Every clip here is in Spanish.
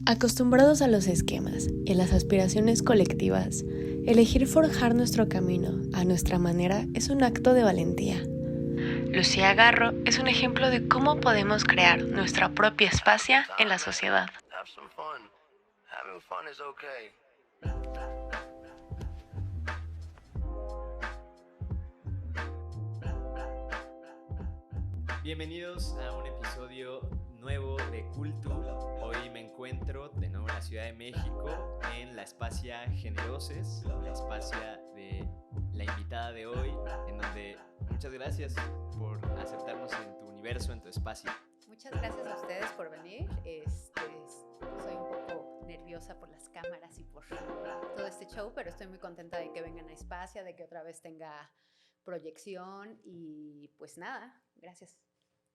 Acostumbrados a los esquemas y las aspiraciones colectivas, elegir forjar nuestro camino a nuestra manera es un acto de valentía. Lucía Garro es un ejemplo de cómo podemos crear nuestra propia espacia en la sociedad. Bienvenidos a un episodio nuevo de Cultu. Hoy me encuentro de nuevo en la Ciudad de México, en la Espacia Generoses, la espacia de la invitada de hoy, en donde muchas gracias por aceptarnos en tu universo, en tu espacio. Muchas gracias a ustedes por venir. Soy un poco nerviosa por las cámaras y por todo este show, pero estoy muy contenta de que vengan a Espacia, de que otra vez tenga proyección y pues nada, gracias.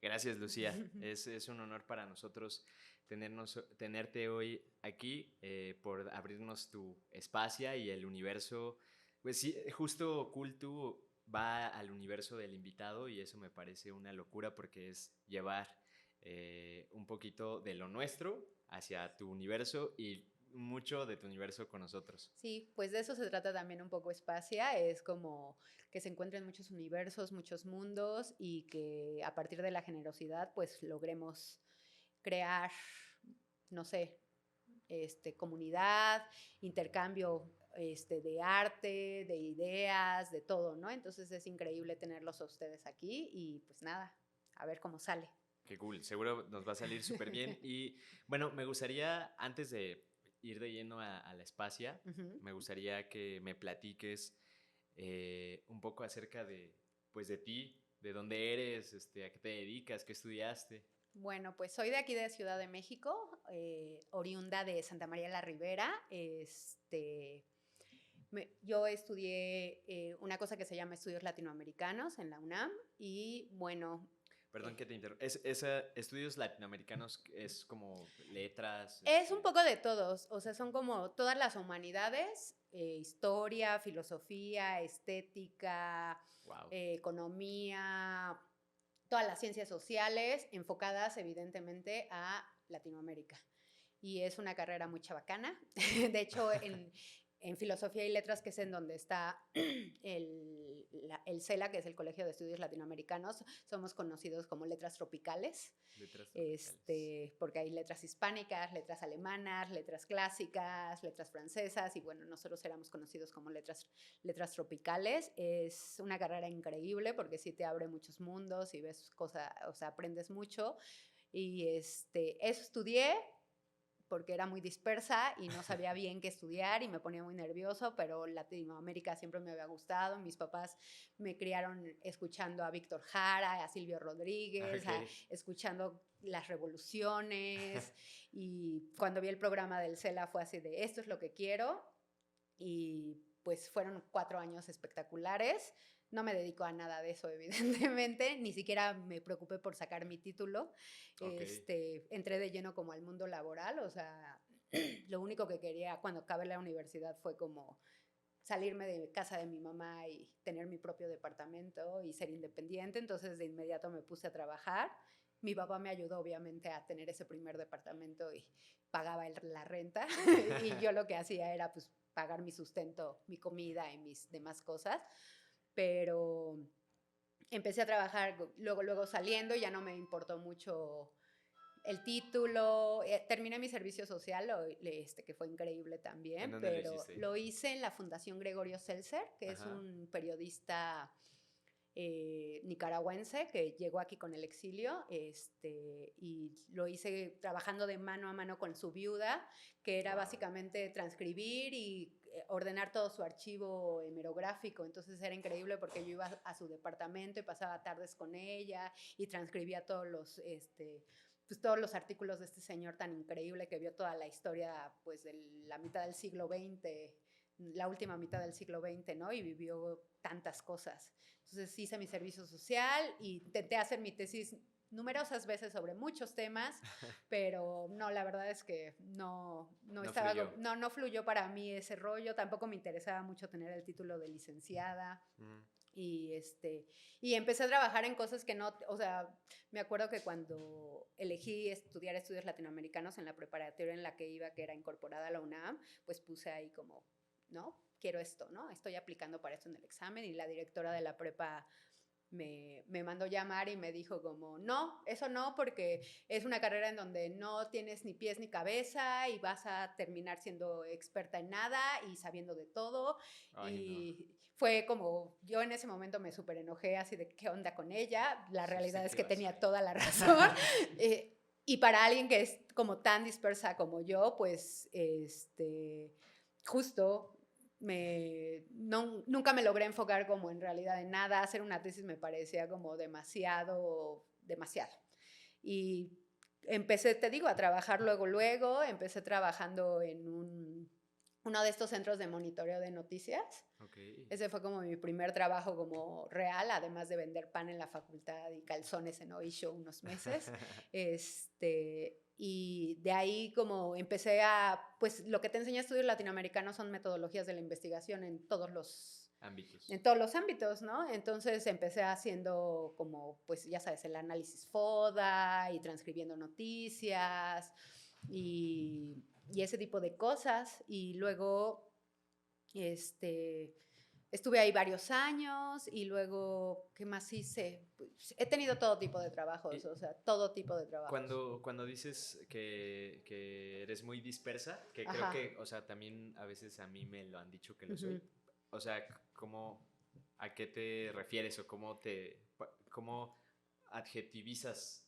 Gracias, Lucía. Es un honor para nosotros tenerte hoy aquí, por abrirnos tu espacio y el universo. Pues sí, justo Cultu va al universo del invitado y eso me parece una locura porque es llevar un poquito de lo nuestro hacia tu universo y mucho de tu universo con nosotros. Sí, pues de eso se trata también un poco Espacia, es como que se encuentren muchos universos, muchos mundos y que a partir de la generosidad pues logremos crear, no sé, comunidad, intercambio de arte, de ideas, de todo, ¿no? Entonces es increíble tenerlos a ustedes aquí y pues nada, a ver cómo sale. Qué cool, seguro nos va a salir súper bien. Y bueno, me gustaría, antes de ir de lleno a la espacia, me gustaría que me platiques un poco acerca de, pues, de ti, de dónde eres, a qué te dedicas, qué estudiaste. Bueno, pues soy de aquí de Ciudad de México, oriunda de Santa María la Ribera. Yo estudié una cosa que se llama Estudios Latinoamericanos en la UNAM y bueno. Perdón que te interrumpa. ¿Estudios latinoamericanos es como letras? Es un poco de todos, o sea, son como todas las humanidades, historia, filosofía, estética, Wow. Economía, todas las ciencias sociales enfocadas evidentemente a Latinoamérica. Y es una carrera muy chabacana. De hecho, en Filosofía y Letras, que es en donde está el CELA, que es el Colegio de Estudios Latinoamericanos, somos conocidos como letras tropicales. Letras tropicales. Porque hay letras hispánicas, letras alemanas, letras clásicas, letras francesas, y bueno, nosotros éramos conocidos como letras tropicales. Es una carrera increíble porque sí te abre muchos mundos y ves cosas, o sea, aprendes mucho. Y eso estudié porque era muy dispersa y no sabía bien qué estudiar y me ponía muy nervioso, pero Latinoamérica siempre me había gustado. Mis papás me criaron escuchando a Víctor Jara, a Silvio Rodríguez, escuchando las revoluciones, y cuando vi el programa del CELA fue así de esto es lo que quiero, y pues fueron 4 años espectaculares. No me dedico a nada de eso, evidentemente, ni siquiera me preocupé por sacar mi título. Entré de lleno como al mundo laboral, o sea, lo único que quería cuando acabé la universidad fue como salirme de casa de mi mamá y tener mi propio departamento y ser independiente. Entonces de inmediato me puse a trabajar. Mi papá me ayudó obviamente a tener ese primer departamento y pagaba la renta y yo lo que hacía era pues pagar mi sustento, mi comida y mis demás cosas. Pero empecé a trabajar luego saliendo, ya no me importó mucho el título. Terminé mi servicio social, que fue increíble también, pero lo hice en la Fundación Gregorio Seltzer, que es un periodista nicaragüense que llegó aquí con el exilio, y lo hice trabajando de mano a mano con su viuda, que era básicamente transcribir y ordenar todo su archivo hemerográfico. Entonces era increíble porque yo iba a su departamento y pasaba tardes con ella y transcribía todos los artículos de este señor tan increíble que vio toda la historia pues de la mitad del siglo XX, la última mitad del siglo XX, ¿no? Y vivió tantas cosas. Entonces hice mi servicio social y intenté hacer mi tesis numerosas veces sobre muchos temas, pero no, la verdad es que no fluyó para mí ese rollo. Tampoco me interesaba mucho tener el título de licenciada. Y empecé a trabajar en cosas que no, o sea, me acuerdo que cuando elegí estudiar estudios latinoamericanos en la preparatoria en la que iba, que era incorporada a la UNAM, pues puse ahí como, ¿no? Quiero esto, ¿no? Estoy aplicando para esto en el examen, y la directora de la prepa me mandó llamar y me dijo como, no, eso no, porque es una carrera en donde no tienes ni pies ni cabeza y vas a terminar siendo experta en nada y sabiendo de todo. Ay, Y no. fue como, yo en ese momento me súper enojé así de qué onda con ella. La Sí, realidad sí, es qué que basura. tenía toda la razón. Y para alguien que es como tan dispersa como yo, pues, justo nunca me logré enfocar como en realidad en nada. Hacer una tesis me parecía como demasiado. Y empecé, te digo, a trabajar luego. Empecé trabajando en uno de estos centros de monitoreo de noticias. Ok. Ese fue como mi primer trabajo como real, además de vender pan en la facultad y calzones en Oisho unos meses. Y de ahí como empecé pues lo que te enseña estudios latinoamericanos son metodologías de la investigación Ámbitos. en todos los ámbitos, ¿no? Entonces empecé haciendo como, pues ya sabes, el análisis FODA y transcribiendo noticias y ese tipo de cosas. Y luego, estuve ahí varios años y luego, ¿qué más hice? Pues, he tenido todo tipo de trabajos, Y o sea, todo tipo de trabajos. cuando dices que eres muy dispersa, que creo Ajá. que, o sea, también a veces a mí me lo han dicho que lo Uh-huh. soy. O sea, ¿a qué te refieres o cómo adjetivizas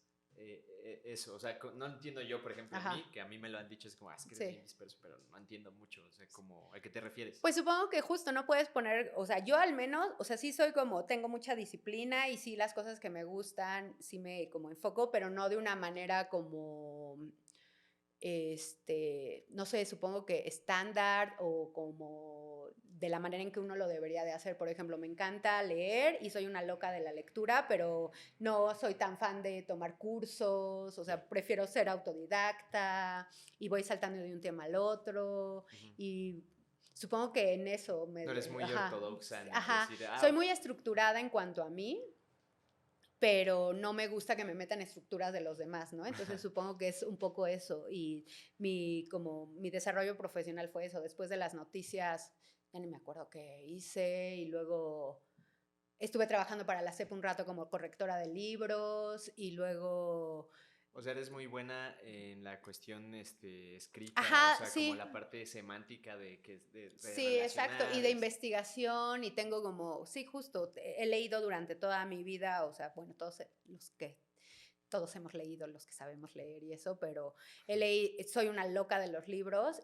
eso? O sea, no entiendo yo, por ejemplo, en Ajá. mí, que a mí me lo han dicho, es como, es que eres Sí. bien disperso, pero no entiendo mucho. O sea, ¿a qué te refieres? Pues supongo que justo no puedes poner, o sea, yo al menos, o sea, sí soy como, tengo mucha disciplina y sí las cosas que me gustan, sí me como enfoco, pero no de una manera como, no sé, supongo que estándar o como de la manera en que uno lo debería de hacer. Por ejemplo, me encanta leer y soy una loca de la lectura, pero no soy tan fan de tomar cursos, o Ya. sea, prefiero ser autodidacta y voy saltando de un tema al otro. Ujú. Y supongo que en eso No eres muy ajá, ortodoxa en ajá, decir, soy muy estructurada en cuanto a mí, pero no me gusta que me metan estructuras de los demás, ¿no? Entonces supongo que es un poco eso. Y como mi desarrollo profesional fue eso. Después de las noticias, ya ni me acuerdo qué hice, y luego estuve trabajando para la SEP un rato como correctora de libros, y luego, o sea, eres muy buena en la cuestión escrita, o ajá, sea, como sí, la parte semántica de sí, exacto, y relacionar. de investigación, y tengo como, sí, justo, he leído durante toda mi vida, o sea, bueno, todos hemos leído, los que sabemos leer y eso, pero soy una loca de los libros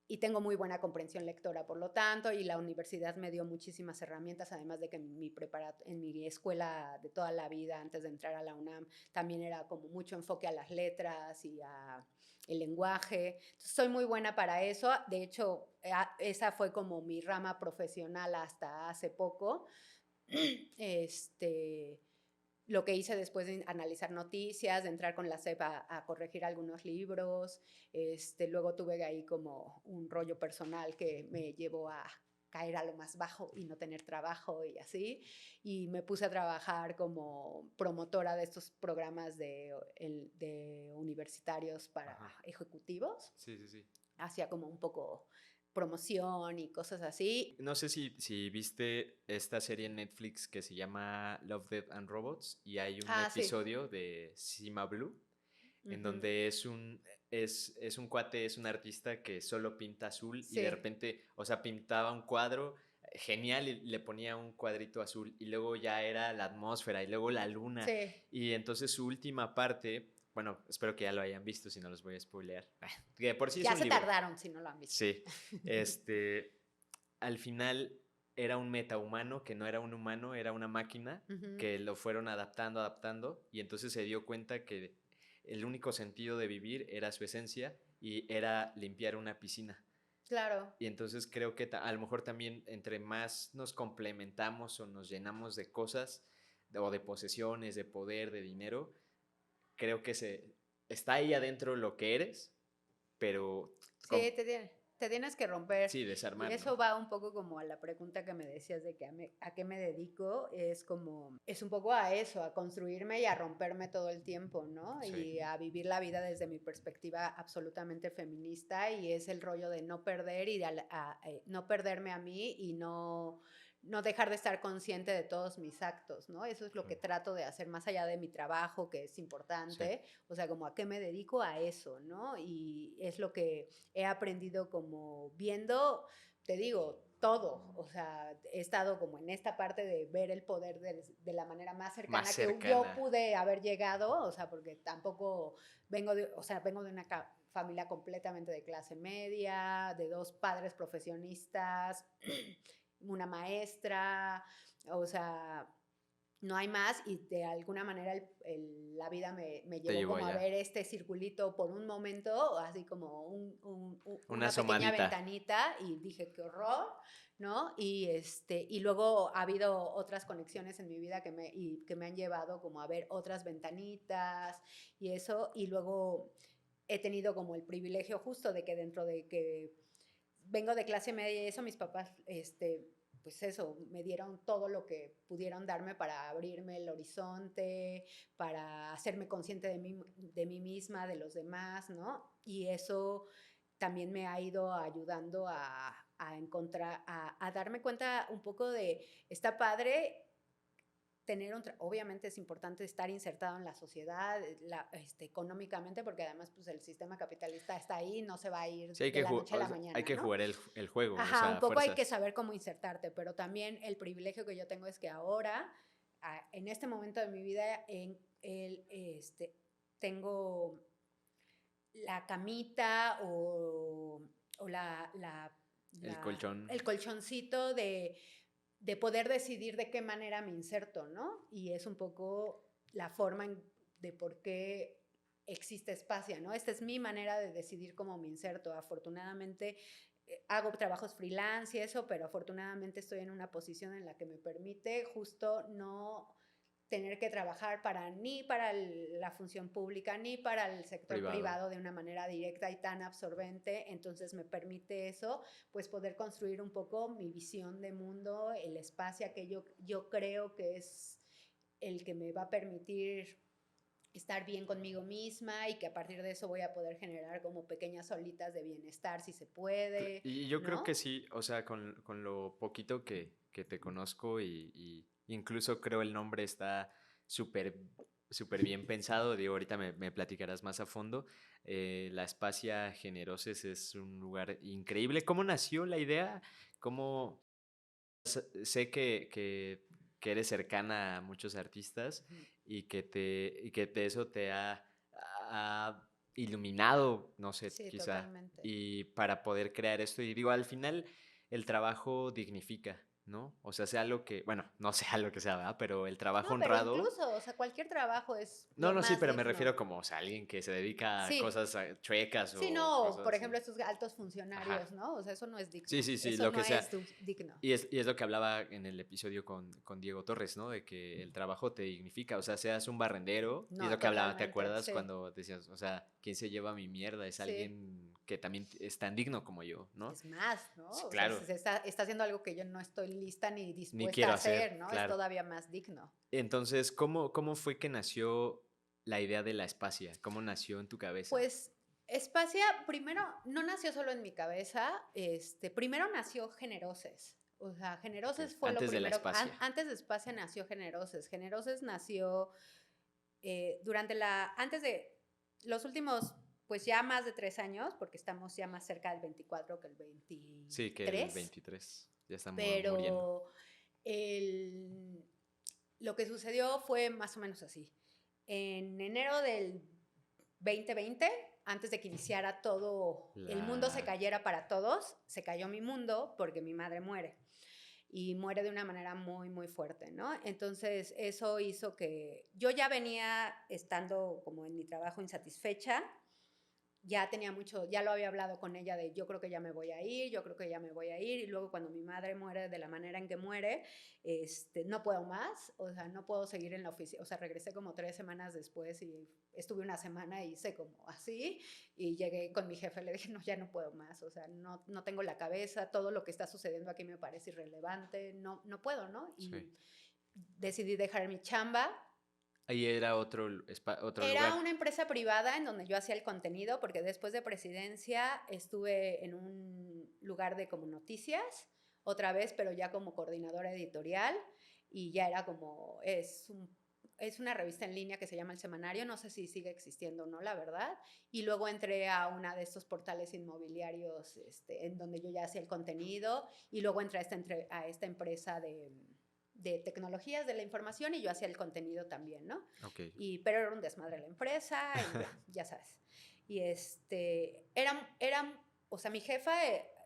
y tengo muy buena comprensión lectora, por lo tanto, y la universidad me dio muchísimas herramientas, además de que en mi escuela de toda la vida, antes de entrar a la UNAM, también era como mucho enfoque a las letras y a el lenguaje. Entonces, soy muy buena para eso. De hecho, esa fue como mi rama profesional hasta hace poco. Lo que hice después de analizar noticias, de entrar con la CEP a corregir algunos libros. Luego tuve ahí como un rollo personal que me llevó a caer a lo más bajo y no tener trabajo y así. Y me puse a trabajar como promotora de estos programas de universitarios para Ajá. ejecutivos. Sí, sí, sí. Hacía como un poco promoción y cosas así. No sé si viste esta serie en Netflix que se llama Love, Death and Robots y hay un Ah, sí. episodio de Cima Blue en Uh-huh. donde es un cuate, es un artista que solo pinta azul y de Sí, repente, o sea, pintaba un cuadro genial y le ponía un cuadrito azul y luego ya era la atmósfera y luego la luna sí. y entonces su última parte, bueno, espero que ya lo hayan visto si no los voy a spoilear, que por sí es Ya un se libro, tardaron si no lo han visto. sí, al final era un metahumano que no era un humano, era una máquina Ujú. que lo fueron adaptando y entonces se dio cuenta que el único sentido de vivir era su esencia y era limpiar una piscina. Claro. Y entonces creo que a lo mejor también entre más nos complementamos o nos llenamos de cosas o de posesiones, de poder, de dinero, creo que está ahí adentro lo que eres, pero Sí, te te tienes que romper. Sí, desarmar. Y eso ¿no? va un poco como a la pregunta que me decías de que a qué me dedico, es como, es un poco a eso, a construirme y a romperme todo el tiempo, ¿no? Sí. Y a vivir la vida desde mi perspectiva absolutamente feminista, y es el rollo de no perder y de no perderme a mí y no dejar de estar consciente de todos mis actos, ¿no? Eso es lo que trato de hacer más allá de mi trabajo, que es importante, Sí. o sea, como a qué me dedico a eso, ¿no? Y es lo que he aprendido como viendo, te digo, todo, o sea, he estado como en esta parte de ver el poder de la manera más cercana, Más que yo cercana. pude haber llegado, o sea, porque tampoco vengo de, o sea, vengo de una familia completamente de clase media, de 2 padres profesionistas, una maestra, o sea, no hay más, y de alguna manera la vida me Te llevó llevó como a allá. ver este circulito por un momento, así como Una una pequeña asomadita. ventanita, y dije, qué horror, ¿no? Y luego ha habido otras conexiones en mi vida que me han llevado como a ver otras ventanitas y eso, y luego he tenido como el privilegio justo de que dentro de que vengo de clase media y eso, mis papás, pues eso, me dieron todo lo que pudieron darme para abrirme el horizonte, para hacerme consciente de mí misma, de los demás, ¿no? Y eso también me ha ido ayudando a encontrar, a darme cuenta un poco de, está padre tener obviamente es importante estar insertado en la sociedad, económicamente, porque además pues el sistema capitalista está ahí, no se va a ir Sí, de la noche a la o sea, hay mañana, que ¿no? jugar el juego, o Ajá, un sea, poco hay que fuerzas. saber cómo insertarte, pero también el privilegio que yo tengo es que ahora, en este momento de mi vida, tengo la camita o El colchón. el colchoncito de poder decidir de qué manera me inserto, ¿no? Y es un poco la forma de por qué existe Espacia, ¿no? Esta es mi manera de decidir cómo me inserto. Afortunadamente hago trabajos freelance y eso, pero afortunadamente estoy en una posición en la que me permite justo no tener que trabajar ni para la función pública ni para el sector privado de una manera directa y tan absorbente. Entonces me permite eso, pues poder construir un poco mi visión de mundo, el espacio que yo creo que es el que me va a permitir estar bien conmigo misma, y que a partir de eso voy a poder generar como pequeñas olitas de bienestar si se puede, Y yo creo ¿no? que sí, o sea, con lo poquito que te conozco y incluso creo el nombre está súper súper bien pensado, digo, ahorita me platicarás más a fondo. La Espacia Generoses es un lugar increíble. ¿Cómo nació la idea? ¿Cómo sé que eres cercana a muchos artistas Ujú. y que eso te ha iluminado, no sé, Sí, quizá, totalmente. y para poder crear esto. Y digo, al final el trabajo dignifica, ¿no? O sea, sea lo que, bueno, no sea lo que sea, ¿verdad? Pero el No, trabajo pero honrado. incluso, o sea, cualquier trabajo es No, lo no, sí, más pero me refiero digno. como, o sea, alguien que se dedica a Sí, cosas chuecas sí, o no, cosas por así. ejemplo, estos altos Ajá. funcionarios, ¿no? O sea, eso no es Sí, digno. sí, sí, Eso lo no que sea. es digno. Y es lo que hablaba en el episodio con Diego Torres, ¿no? De que el trabajo te dignifica, o sea, seas un barrendero, y es No, lo que hablaba, ¿te totalmente, acuerdas? sí. Cuando decías, o sea, ¿quién se lleva mi mierda? Es Sí. alguien que también es tan digno como yo, ¿no? Es más, ¿no? Sí, O sea, claro, está haciendo algo que yo no estoy lista ni ni dispuesta a quiero hacer, hacer, ¿no? Es claro. todavía más digno. Entonces, ¿cómo fue que nació la idea de la Espacia? ¿Cómo nació en tu cabeza? Pues Espacia primero no nació solo en mi cabeza, primero nació Generoses. O sea, Ok, Generoses fue lo antes de la primero, Espacia. antes de Espacia nació Generoses. Generoses nació antes de los últimos, pues ya más de 3 años, porque estamos ya más cerca del 24 que el Sí, que el 23, 23 ya está muriendo. pero lo que sucedió fue más o menos así. En enero del 2020, antes de que iniciara todo, el mundo se La... cayera para todos, se cayó mi mundo porque mi madre muere. Y muere de una manera muy, muy fuerte, ¿no? Entonces, eso hizo que yo ya venía estando como en mi trabajo insatisfecha, ya tenía mucho, ya lo había hablado con ella de yo creo que ya me voy a ir, yo creo que ya me voy a ir, y luego cuando mi madre muere de la manera en que muere, no puedo más, o sea, no puedo seguir en la oficina, o sea, regresé como 3 semanas después y estuve una semana y hice como así, y llegué con mi jefe, le dije, no, ya no puedo más, o sea, no tengo la cabeza, todo lo que está sucediendo aquí me parece irrelevante, no puedo, ¿no? Y Sí. decidí dejar mi chamba. Ahí era otro Era lugar. una empresa privada en donde yo hacía el contenido, porque después de presidencia estuve en un lugar de como noticias, otra vez, pero ya como coordinadora editorial, y ya era como, es una revista en línea que se llama El Semanario, no sé si sigue existiendo o no, la verdad, y luego entré a una de estos portales inmobiliarios en donde yo ya hacía el contenido, y luego entré a esta empresa de tecnologías de la información y yo hacía el contenido también, ¿no? Ok. Pero era un desmadre la empresa y bueno, ya sabes. Y o sea, mi jefa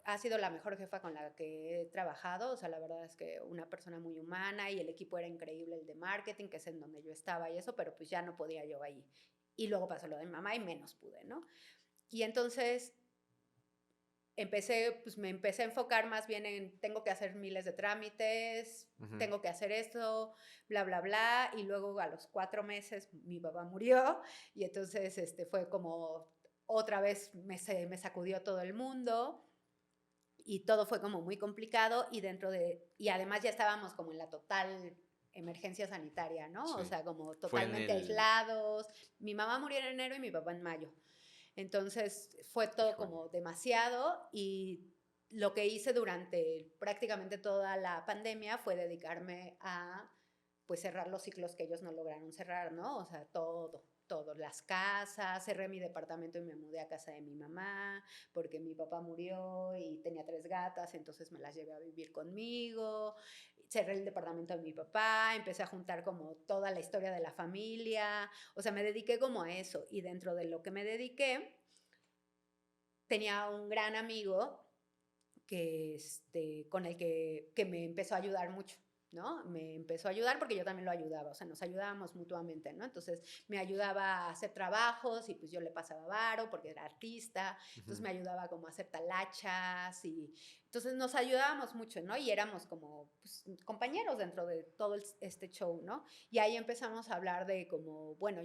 ha sido la mejor jefa con la que he trabajado, o sea, la verdad es que una persona muy humana y el equipo era increíble, el de marketing, que es en donde yo estaba y eso, pero pues ya no podía yo ahí. Y luego pasó lo de mi mamá y menos pude, ¿no? Y entonces me empecé a enfocar más bien en tengo que hacer miles de trámites, tengo que hacer esto, bla, bla, bla, y luego a los 4 meses mi papá murió y entonces fue como otra vez me sacudió todo el mundo y todo fue como muy complicado y además ya estábamos como en la total emergencia sanitaria, ¿no? Sí. O sea, como Fue en totalmente aislados. Mi mamá murió en enero y mi papá en mayo. Entonces fue todo Híjole. como demasiado y lo que hice durante prácticamente toda la pandemia fue dedicarme a pues cerrar los ciclos que ellos no lograron cerrar, ¿no? O sea, todo, las casas, cerré mi departamento y me mudé a casa de mi mamá porque mi papá murió y tenía 3 gatas, entonces me las llevé a vivir conmigo, cerré el departamento de mi papá, empecé a juntar como toda la historia de la familia, o sea, me dediqué como a eso y dentro de lo que me dediqué tenía un gran amigo con el que me empezó a ayudar mucho, ¿no? Me empezó a ayudar porque yo también lo ayudaba, o sea, nos ayudábamos mutuamente, ¿no? Entonces me ayudaba a hacer trabajos y pues yo le pasaba varo porque era artista, entonces me ayudaba como a hacer talachas y entonces nos ayudábamos mucho, ¿no? Y éramos como pues, compañeros dentro de todo este show, ¿no? Y ahí empezamos a hablar de como, bueno,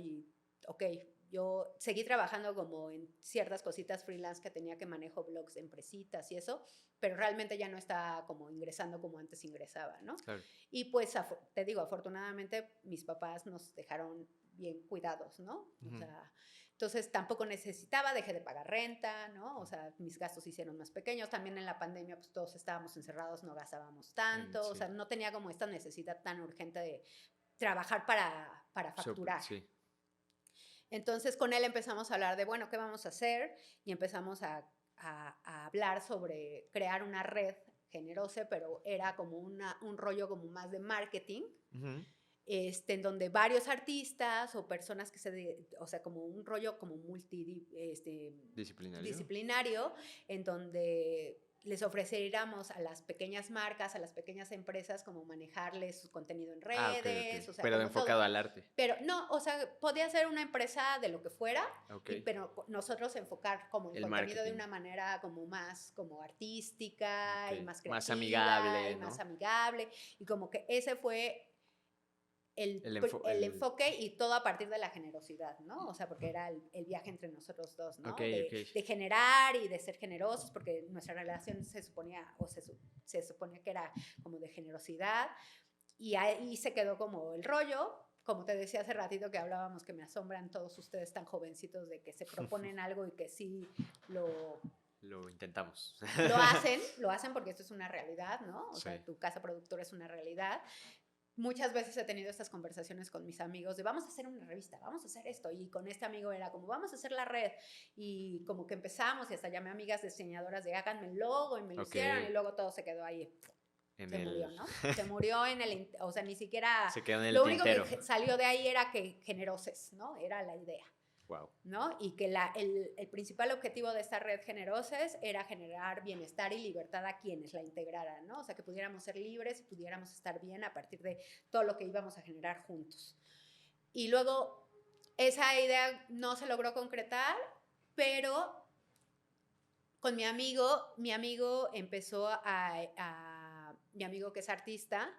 ok, yo seguí trabajando como en ciertas cositas freelance que tenía que manejo blogs de empresitas y eso, pero realmente ya no estaba como ingresando como antes ingresaba, ¿no? Claro. Y pues te digo, afortunadamente mis papás nos dejaron bien cuidados, ¿no? O sea, entonces tampoco necesitaba, dejé de pagar renta, ¿no? O sea, mis gastos se hicieron más pequeños. También en la pandemia, pues todos estábamos encerrados, no gastábamos tanto. Sí. O sea, no tenía como esta necesidad tan urgente de trabajar para facturar. Sí. Entonces con él empezamos a hablar de, bueno, ¿qué vamos a hacer? Y empezamos a hablar sobre crear una red generosa, pero era como un rollo como más de marketing, en donde varios artistas o personas o sea, como un rollo como disciplinario, en donde les ofreciéramos a las pequeñas marcas, a las pequeñas empresas, como manejarles su contenido en redes. Ok. O sea, pero como enfocado todo. al arte. Pero no, o sea, podía ser una empresa de lo que fuera, Okay. pero nosotros enfocar como el contenido marketing de una manera como más como artística y más creativa. Más amigable, y ¿no? más amigable. Y como que ese fue el enfoque y todo a partir de la generosidad, ¿no? O sea, porque era el viaje entre nosotros dos, ¿no? De generar y de ser generosos, porque nuestra relación se suponía que era como de generosidad, y ahí se quedó como el rollo. Como te decía hace ratito que hablábamos, que me asombran todos ustedes tan jovencitos de que se proponen algo y que sí lo intentamos. Lo hacen porque esto es una realidad, ¿no? O sea, tu casa productora es una realidad. Muchas veces he tenido estas conversaciones con mis amigos de vamos a hacer una revista, vamos a hacer esto, y con este amigo era como vamos a hacer la red, y como que empezamos y hasta llamé a amigas diseñadoras de háganme el logo y me lo hicieron, y luego todo se quedó ahí. Murió, ¿no? Se murió o sea, ni siquiera se quedó en el lo tintero. único que salió de ahí era que generoses, ¿no? Era la idea. Wow. ¿No? Y que el principal objetivo de esta red Generoses era generar bienestar y libertad a quienes la integraran, ¿no? O sea, que pudiéramos ser libres y pudiéramos estar bien a partir de todo lo que íbamos a generar juntos. Y luego esa idea no se logró concretar pero con mi amigo empezó mi amigo que es artista,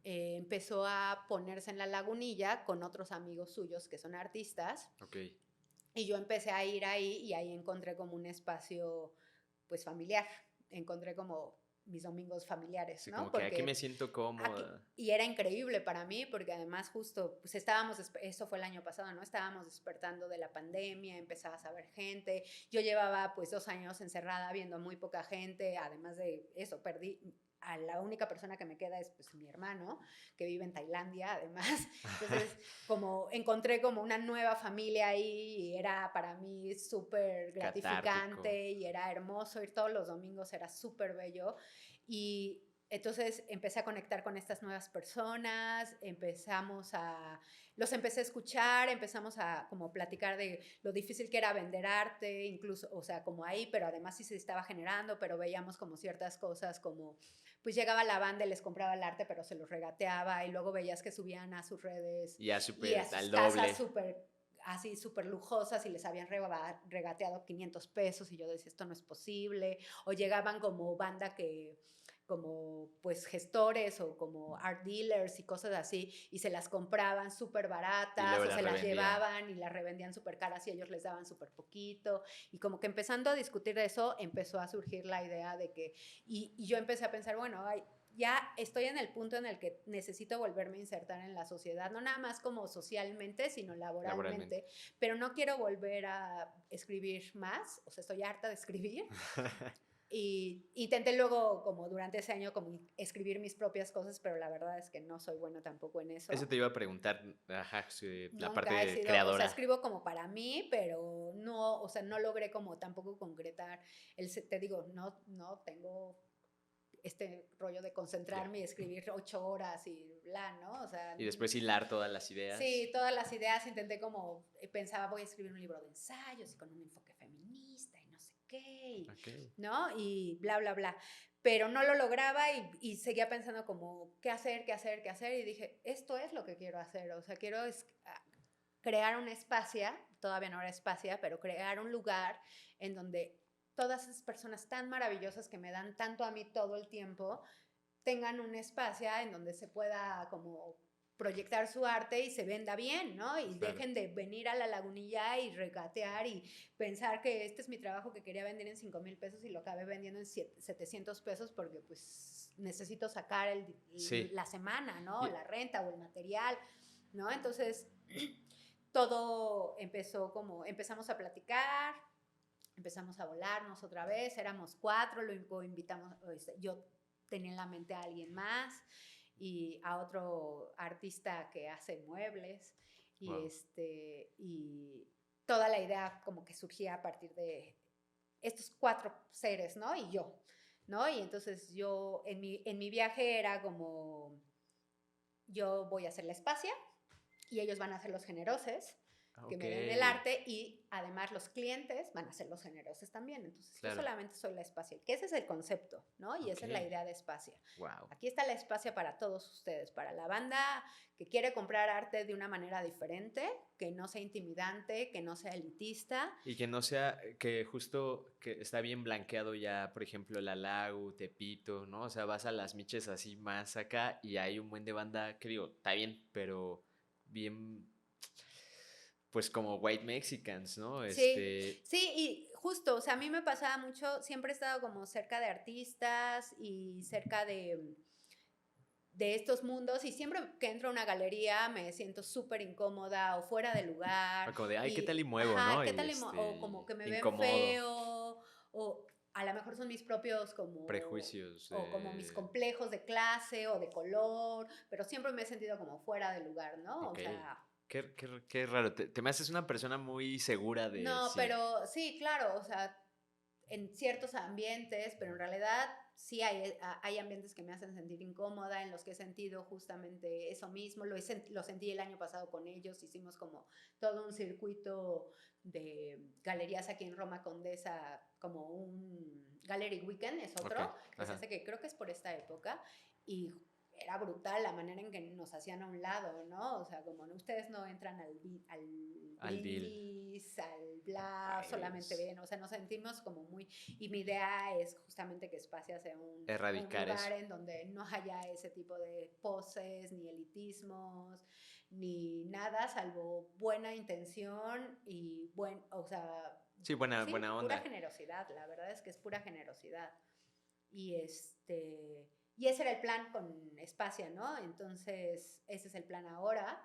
empezó a ponerse en la lagunilla con otros amigos suyos que son artistas. Ok. Y yo empecé a ir ahí y ahí encontré como un espacio pues familiar. Encontré como mis domingos familiares, Sí, ¿no? como que Porque aquí me siento cómoda. y era increíble para mí porque además justo, pues eso fue el año pasado, ¿no? Estábamos despertando de la pandemia, empezabas a ver gente. Yo llevaba pues 2 años encerrada viendo muy poca gente, además de eso, a la única persona que me queda es pues mi hermano, que vive en Tailandia además. Entonces, como encontré como una nueva familia ahí y era para mí súper gratificante. Catártico. Y era hermoso ir todos los domingos, era súper bello. Y entonces empecé a conectar con estas nuevas personas, los empecé a escuchar, empezamos a como platicar de lo difícil que era vender arte, incluso, o sea, como ahí, pero además sí se estaba generando, pero veíamos como ciertas cosas como, pues llegaba la banda y les compraba el arte, pero se los regateaba y luego veías que subían a sus redes Ya y súper a sus al casas doble. así súper lujosas y les habían regateado 500 pesos y yo decía, esto no es posible. O llegaban como banda como pues gestores o como art dealers y cosas así y se las compraban súper baratas luego o las se las revendían. llevaban y las revendían súper caras y ellos les daban súper poquito y como que empezando a discutir de eso empezó a surgir la idea de que y yo empecé a pensar, bueno, ya estoy en el punto en el que necesito volverme a insertar en la sociedad, no nada más como socialmente, sino laboralmente. Pero no quiero volver a escribir más, o sea, estoy harta de escribir. Y intenté luego, como durante ese año, como escribir mis propias cosas, pero la verdad es que no soy buena tampoco en eso. Eso te iba a preguntar, ajá, la Nunca parte he sido, creadora. o sea, escribo como para mí, pero no, o sea, no logré como tampoco concretar. Te digo, no tengo este rollo de concentrarme y escribir 8 horas y bla, ¿no? O sea, y después hilar todas las ideas. Sí, todas las ideas intenté como, pensaba voy a escribir un libro de ensayos y con un enfoque feminista y no sé qué, Okay. ¿no? Y bla, bla, bla. Pero no lo lograba y seguía pensando como, ¿qué hacer, qué hacer, qué hacer? Y dije, esto es lo que quiero hacer, o sea, quiero crear un espacio, todavía no era espacio, pero crear un lugar en donde todas esas personas tan maravillosas que me dan tanto a mí todo el tiempo, tengan un espacio en donde se pueda como proyectar su arte y se venda bien, ¿no? Y Claro. dejen de venir a la lagunilla y regatear y pensar que este es mi trabajo que quería vender en 5,000 pesos y lo acabé vendiendo en 700 pesos porque pues necesito sacar Sí. la semana, ¿no? La renta o el material, ¿no? Entonces todo empezó como, empezamos a platicar, empezamos a volarnos otra vez, éramos 4, lo invitamos, yo tenía en la mente a alguien más y a otro artista que hace muebles y Wow. Y toda la idea como que surgía a partir de estos 4 seres, ¿no? Y yo, ¿no? Y entonces yo en mi viaje era como yo voy a hacer la espacia y ellos van a ser los generosos que me den el arte y además los clientes van a ser los generosos también. Entonces yo solamente soy la espacia, que ese es el concepto, ¿no? Y esa es la idea de espacia. Wow. Aquí está la espacia para todos ustedes, para la banda que quiere comprar arte de una manera diferente, que no sea intimidante, que no sea elitista. Y que no sea, que justo que está bien blanqueado ya, por ejemplo, la Lagu, Tepito, ¿no? O sea, vas a las miches así más acá y hay un buen de banda que digo, está bien, pero bien, pues como white Mexicans, ¿no? Sí, sí, y justo, o sea, a mí me pasaba mucho, siempre he estado como cerca de artistas y cerca de estos mundos y siempre que entro a una galería me siento súper incómoda o fuera de lugar. O como de, ay, ¿qué tal y muevo, no? ¿Qué tal o como que me ven incómodo. Feo o a lo mejor son mis propios como prejuicios o como mis complejos de clase o de color, pero siempre me he sentido como fuera de lugar, ¿no? Okay. O sea, qué raro, te me haces una persona muy segura de no, sí. pero sí, claro, o sea, en ciertos ambientes, pero en realidad sí hay ambientes que me hacen sentir incómoda, en los que he sentido justamente eso mismo, lo sentí el año pasado con ellos, hicimos como todo un circuito de galerías aquí en Roma Condesa, como un Gallery Weekend, es otro, que se hace que creo que es por esta época, y era brutal la manera en que nos hacían a un lado, ¿no? O sea, como ustedes no entran al brindis, al bla, solamente ven, o sea, nos sentimos como muy, y mi idea es justamente que Espacia sea un Erradicar lugar eso. en donde no haya ese tipo de poses, ni elitismos, ni nada, salvo buena intención y o sea, Sí, buena, sí, buena pura onda. generosidad, la verdad es que es pura generosidad. Y y ese era el plan con Espacia, ¿no? Entonces, ese es el plan ahora.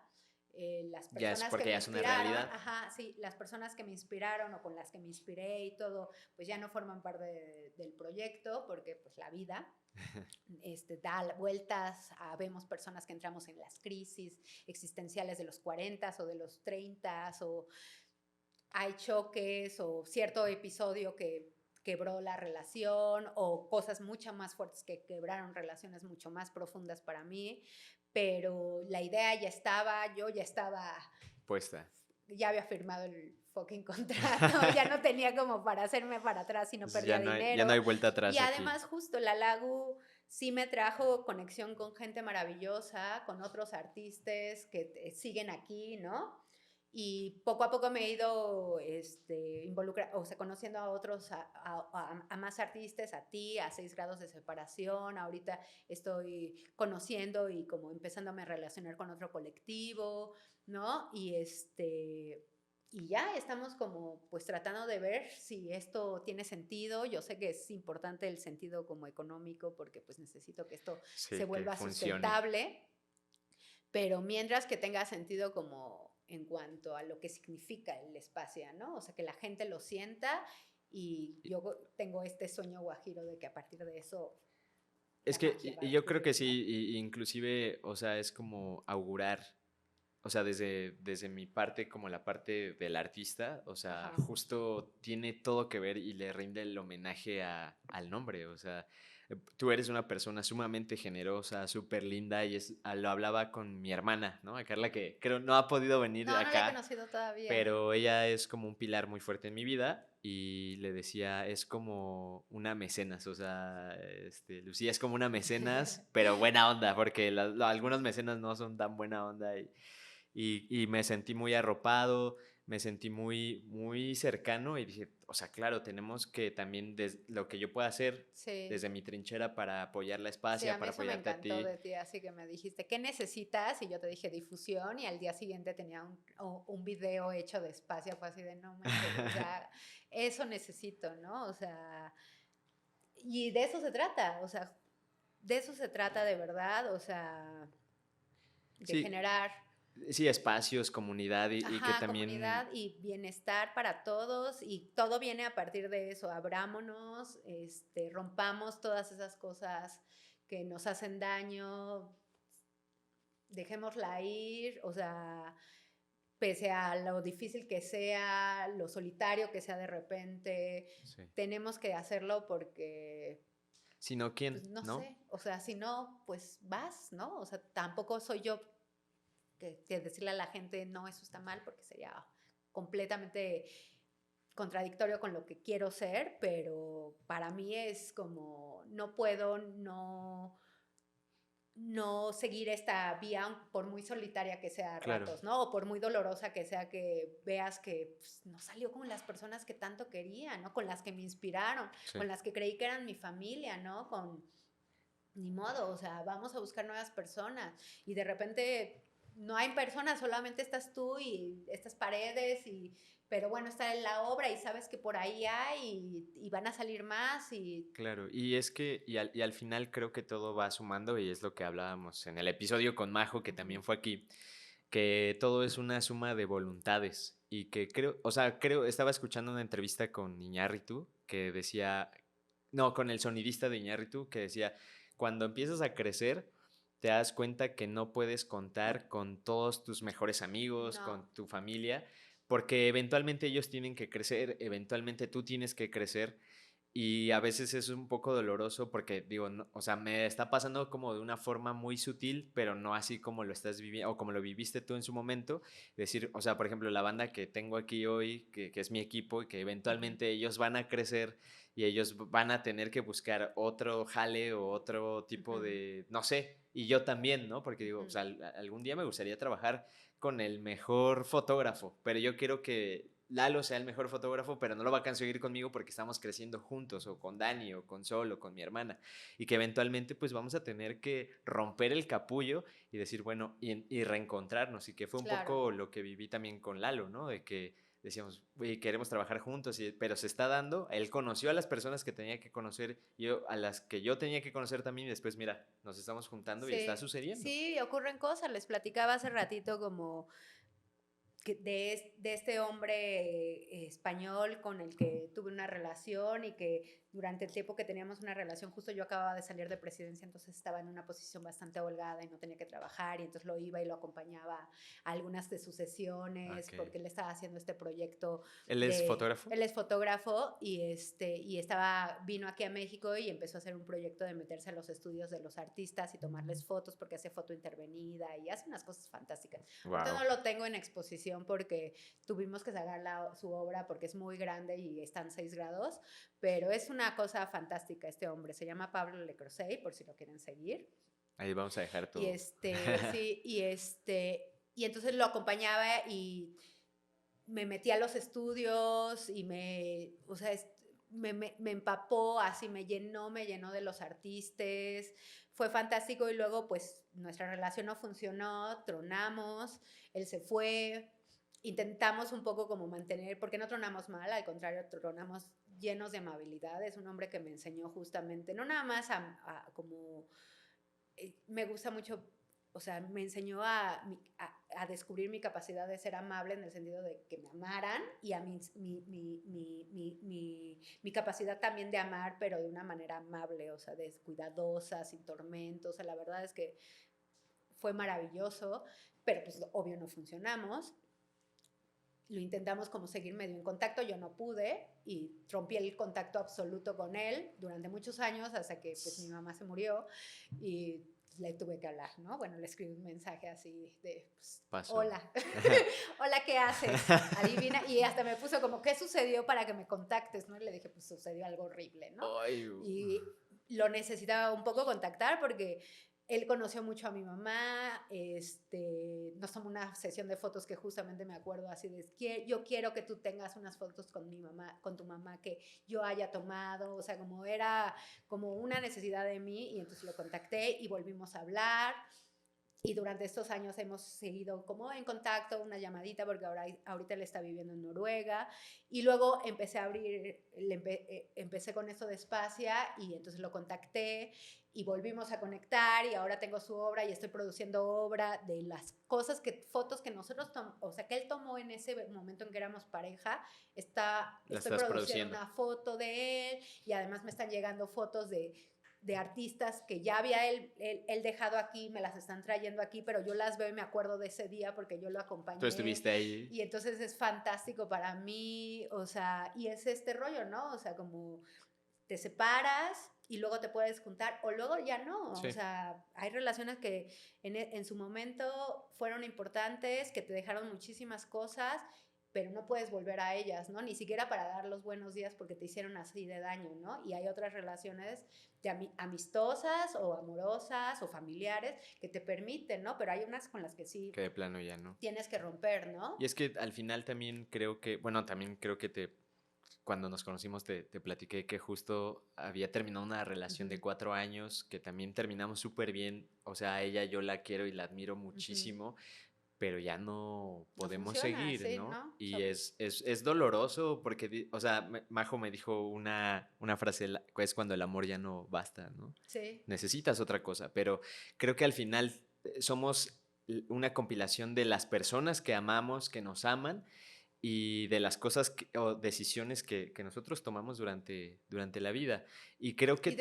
Las Ya es personas que porque me ya es una inspiraron, realidad. ajá, sí, las personas que me inspiraron o con las que me inspiré y todo, pues ya no forman parte del proyecto porque pues la vida da vueltas, vemos personas que entramos en las crisis existenciales de los 40 o de los 30 o hay choques o cierto episodio que quebró la relación o cosas mucho más fuertes que quebraron relaciones mucho más profundas para mí, pero la idea ya estaba, yo ya estaba, Puesta. ya había firmado el fucking contrato, ya no tenía como para hacerme para atrás y no Entonces perdía ya no hay dinero. vuelta Y atrás aquí. además justo la Lagu sí me trajo conexión con gente maravillosa, con otros artistas que siguen aquí, ¿no? Y poco a poco me he ido involucrando, o sea, conociendo a otros, a más artistas, a ti, a 6 grados de separación. Ahorita estoy conociendo y como empezándome a relacionar con otro colectivo, ¿no? Y ya estamos como pues tratando de ver si esto tiene sentido. Yo sé que es importante el sentido como económico porque pues necesito que esto se Sí, que vuelva funcione. sustentable, pero mientras que tenga sentido como en cuanto a lo que significa el espacio, ¿no? O sea, que la gente lo sienta y yo tengo este sueño guajiro de que a partir de eso Es la que, magia va y a yo creo que ocurrir, ¿no? sí, inclusive, o sea, es como augurar, o sea, desde mi parte, como la parte del artista, o sea, Ajá. justo tiene todo que ver y le rinde el homenaje al nombre, o sea, tú eres una persona sumamente generosa, súper linda, y lo hablaba con mi hermana, ¿no? A Carla, que creo no ha podido venir No, no la he acá, conocido todavía. pero ella es como un pilar muy fuerte en mi vida y le decía, es como una mecenas, o sea, Lucía es como una mecenas, pero buena onda, porque algunos mecenas no son tan buena onda y me sentí muy arropado, me sentí muy, muy cercano y dije, o sea, claro, tenemos que también lo que yo pueda hacer Sí. desde mi trinchera para apoyar la Sí, a espacia, mí para eso me apoyarte a encantó ti. de ti, así que me dijiste, ¿qué necesitas? Y yo te dije difusión y al día siguiente tenía un video hecho de espacio, fue así de no manches, o sea, eso necesito, ¿no? O sea, y de eso se trata, o sea, de eso se trata de verdad, o sea, de Sí, generar, sí, espacios, comunidad y que ajá, también. comunidad y bienestar para todos y todo viene a partir de eso, abrámonos, rompamos todas esas cosas que nos hacen daño, dejémosla ir, o sea, pese a lo difícil que sea, lo solitario que sea de repente, Sí. tenemos que hacerlo porque, Sino pues quién, no ¿no? sé, o sea, si no, pues vas, ¿no? O sea, tampoco soy yo que decirle a la gente, no, eso está mal, porque sería completamente contradictorio con lo que quiero ser, pero para mí es como, no puedo no seguir esta vía, por muy solitaria que sea a Claro, ratos, ¿no? O por muy dolorosa que sea que veas que pues, no salió con las personas que tanto quería, ¿no? Con las que me inspiraron, sí. con las que creí que eran mi familia, ¿no? Ni modo, o sea, vamos a buscar nuevas personas y de repente no hay personas, solamente estás tú y estas paredes pero bueno, está en la obra y sabes que por ahí hay y van a salir más y Claro, y es que, y al final creo que todo va sumando, y es lo que hablábamos en el episodio con Majo, que uh-huh. también fue aquí, que todo es una suma de voluntades, y que creo, o sea, estaba escuchando una entrevista con Iñárritu, que decía, no, con el sonidista de Iñárritu, que decía, cuando empiezas a crecer, te das cuenta que no puedes contar con todos tus mejores amigos, No, con tu familia, porque eventualmente ellos tienen que crecer, eventualmente tú tienes que crecer, Y a veces es un poco doloroso porque digo, o sea, me está pasando como de una forma muy sutil, pero no así como lo estás viviendo o como lo viviste tú en su momento. Decir, o sea, por ejemplo, la banda que tengo aquí hoy, que es mi equipo y que eventualmente ellos van a crecer y ellos van a tener que buscar otro jale o otro tipo de, no sé, y yo también, ¿no? Porque digo, o sea, algún día me gustaría trabajar con el mejor fotógrafo, pero yo quiero que Lalo sea el mejor fotógrafo, pero no lo va a conseguir conmigo porque estamos creciendo juntos, o con Dani, o con Sol, o con mi hermana, y que eventualmente pues vamos a tener que romper el capullo y decir, bueno, y reencontrarnos, y que fue un Claro. poco lo que viví también con Lalo, ¿no? De que decíamos, oye, queremos trabajar juntos, pero se está dando, él conoció a las personas que tenía que conocer, yo a las que yo tenía que conocer también, y después, mira, nos estamos juntando y está Sí, sucediendo. sí, ocurren cosas. Les platicaba hace ratito como de este hombre español con el que tuve una relación y que durante el tiempo que teníamos una relación, justo yo acababa de salir de presidencia, entonces estaba en una posición bastante holgada y no tenía que trabajar, y entonces lo iba y lo acompañaba a algunas de sus sesiones, Ok. porque él estaba haciendo este proyecto ¿Él es fotógrafo? él es fotógrafo y vino aquí a México y empezó a hacer un proyecto de meterse a los estudios de los artistas y tomarles fotos, porque hace foto intervenida y hace unas cosas fantásticas. Ahorita Wow. no lo tengo en exposición porque tuvimos que sacar su obra porque es muy grande y están 6 grados, pero es una cosa fantástica este hombre. Se llama Pablo Le Creuset, por si lo quieren seguir. Ahí vamos a dejar Y todo. sí, y entonces lo acompañaba y me metí a los estudios y o sea, me empapó, así me llenó de los artistas. Fue fantástico, y luego pues nuestra relación no funcionó, tronamos, él se fue, intentamos un poco como mantener, porque no tronamos mal, al contrario, tronamos llenos de amabilidad. Es un hombre que me enseñó justamente, no nada más como, me gusta mucho, o sea, me enseñó a descubrir mi capacidad de ser amable, en el sentido de que me amaran, y a mi capacidad también de amar, pero de una manera amable, o sea, cuidadosa, sin tormentos. O sea, la verdad es que fue maravilloso, pero pues obvio no funcionamos. Lo intentamos como seguir medio en contacto, yo no pude y rompí el contacto absoluto con él durante muchos años, hasta que pues mi mamá se murió y le tuve que hablar, ¿no? Bueno, le escribí un mensaje así de, pues, hola, hola, ¿qué haces? Adivina, y hasta me puso como, ¿qué sucedió para que me contactes? ¿No? Y le dije, pues sucedió algo horrible, ¿no? Ay, Y lo necesitaba un poco contactar porque él conoció mucho a mi mamá, nos tomó una sesión de fotos que justamente me acuerdo así de, yo quiero que tú tengas unas fotos con mi mamá, con tu mamá, que yo haya tomado. O sea, como era como una necesidad de mí, y entonces lo contacté y volvimos a hablar. Y durante estos años hemos seguido como en contacto, una llamadita, porque ahorita él está viviendo en Noruega. Y luego empecé a empecé con esto de Espacia, y entonces lo contacté y volvimos a conectar, y ahora tengo su obra y estoy produciendo obra de las cosas fotos que nosotros o sea, que él tomó en ese momento en que éramos pareja. Estoy produciendo una foto de él, y además me están llegando fotos de artistas que ya había él dejado aquí, me las están trayendo aquí, pero yo las veo y me acuerdo de ese día porque yo lo acompañé. Tú estuviste ahí. Y entonces es fantástico para mí, o sea, y es este rollo, ¿no? O sea, como te separas y luego te puedes juntar, o luego ya no. Sí. O sea, hay relaciones que en su momento fueron importantes, que te dejaron muchísimas cosas, pero no puedes volver a ellas, ¿no? Ni siquiera para dar los buenos días porque te hicieron así de daño, ¿no? Y hay otras relaciones amistosas o amorosas o familiares que te permiten, ¿no? Pero hay unas con las que sí que de plano ya no. tienes que romper, ¿no? Y es que al final también creo que, bueno, también creo que cuando nos conocimos te platiqué que justo había terminado una relación de 4 años, que también terminamos súper bien. O sea, a ella yo la quiero y la admiro muchísimo, pero ya no No podemos funciona, seguir, sí, ¿no? ¿no? Y es doloroso porque, o sea, Majo me dijo una frase, es cuando el amor ya no basta, ¿no? Sí. Necesitas otra cosa, pero creo que al final somos una compilación de las personas que amamos, que nos aman, y de las cosas o decisiones que nosotros tomamos durante la vida. Y creo que...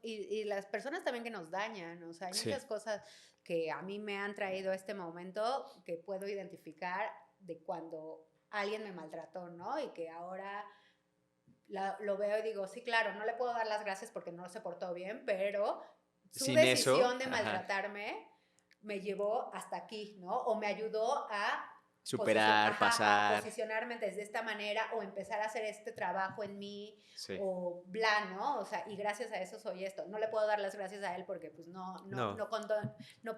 Y las personas también que nos dañan. O sea, hay Sí. muchas cosas que a mí me han traído a este momento que puedo identificar de cuando alguien me maltrató, ¿no? Y que ahora lo veo y digo, sí, claro, no le puedo dar las gracias porque no se portó bien, pero su Sin decisión eso, de ajá, maltratarme me llevó hasta aquí, ¿no? O me ayudó a superar, a pasar, posicionarme desde esta manera o empezar a hacer este trabajo en mí sí, o bla, ¿no? O sea, y gracias a eso soy esto. No le puedo dar las gracias a él porque pues no, no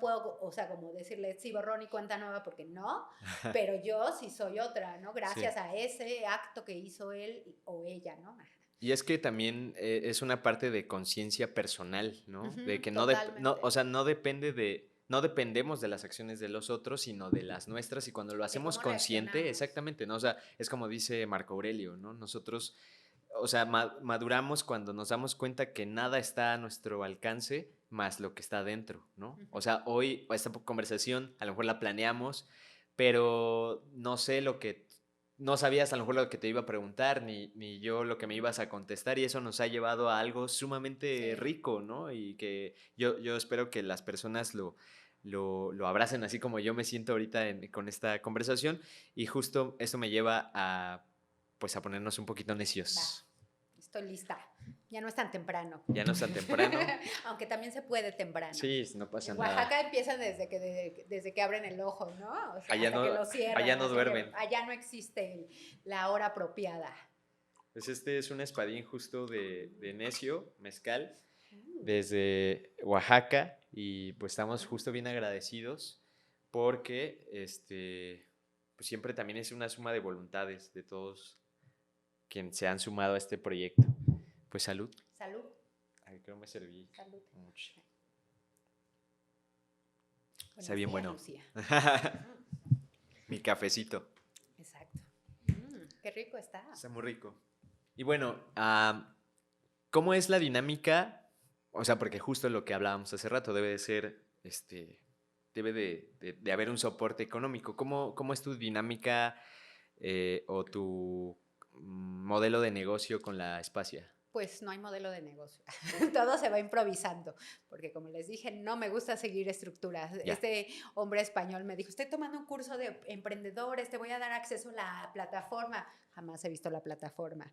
puedo, o sea, como decirle, sí, borrón y cuenta nueva porque no, pero yo sí soy otra, ¿no? sí. Gracias a ese acto que hizo él o ella, ¿no? Y es que también es una parte de conciencia personal, ¿no? De Ujú, que no, totalmente. o sea, no dependemos de las acciones de los otros, sino de las nuestras. Y cuando lo De hacemos cómo consciente, reaccionamos. exactamente, ¿no? O sea, es como dice Marco Aurelio, ¿no? Nosotros, o sea, maduramos cuando nos damos cuenta que nada está a nuestro alcance más lo que está dentro, ¿no? O Ujú. sea, hoy esta conversación a lo mejor la planeamos, pero no sé lo que no sabías a lo mejor lo que te iba a preguntar, ni yo lo que me ibas a contestar, y eso nos ha llevado a algo sumamente Sí. rico, ¿no? Y que yo espero que las personas lo abracen así como yo me siento ahorita con esta conversación, y justo esto me lleva a, pues, a ponernos un poquito Va, necios. estoy lista. Ya no es tan temprano. Ya no es tan temprano. Aunque también se puede temprano. Sí, no pasa En nada. Oaxaca empiezan desde que abren el ojo, ¿no? O sea, hasta que lo Allá cierran. no Así que duermen. allá no existe la hora apropiada. Pues este es un espadín justo de necio, mezcal, Mm. desde Oaxaca, y pues estamos justo bien agradecidos porque pues siempre también es una suma de voluntades de todos quienes se han sumado a este proyecto. Pues salud. Salud. Ay, creo me serví Salud. mucho. Está Buenos bien días, bueno. Lucía. Mm, Mi cafecito. exacto. Qué rico está. Está muy rico. Y bueno, ¿cómo es la dinámica? O sea, porque justo lo que hablábamos hace rato debe de ser, debe de haber un soporte económico. ¿Cómo es tu dinámica o tu modelo de negocio con la Espacia? Pues no hay modelo de negocio. Todo se va improvisando, porque como les dije, no me gusta seguir estructuras. Ya. Este hombre español me dijo, estoy tomando un curso de emprendedores, te voy a dar acceso a la plataforma. Jamás he visto la plataforma.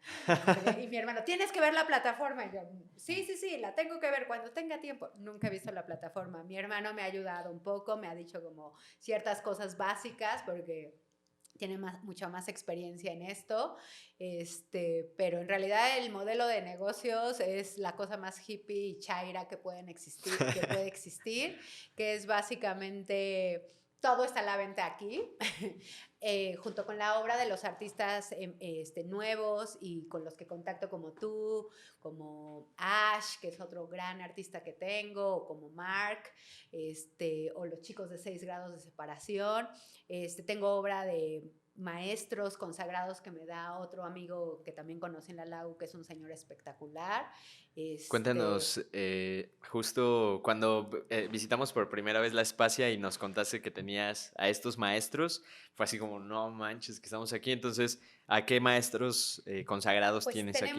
Y mi hermano, tienes que ver la plataforma. Y yo, sí, la tengo que ver cuando tenga tiempo. Nunca he visto la plataforma. Mi hermano me ha ayudado un poco, me ha dicho como ciertas cosas básicas, porque tiene mucha más experiencia en esto, pero en realidad el modelo de negocios es la cosa más hippie y chaira que puede existir, que es básicamente todo está a la venta aquí, junto con la obra de los artistas nuevos y con los que contacto como tú, como Ash, que es otro gran artista que tengo, o como Mark, o los chicos de 6 grados de separación. Tengo obra de maestros consagrados que me da otro amigo que también conocí en la LAU, que es un señor espectacular. Cuéntanos, justo cuando visitamos por primera vez la Espacia y nos contaste que tenías a estos maestros, fue así como, no manches, que estamos aquí. Entonces, ¿a qué maestros consagrados Pues tienes aquí?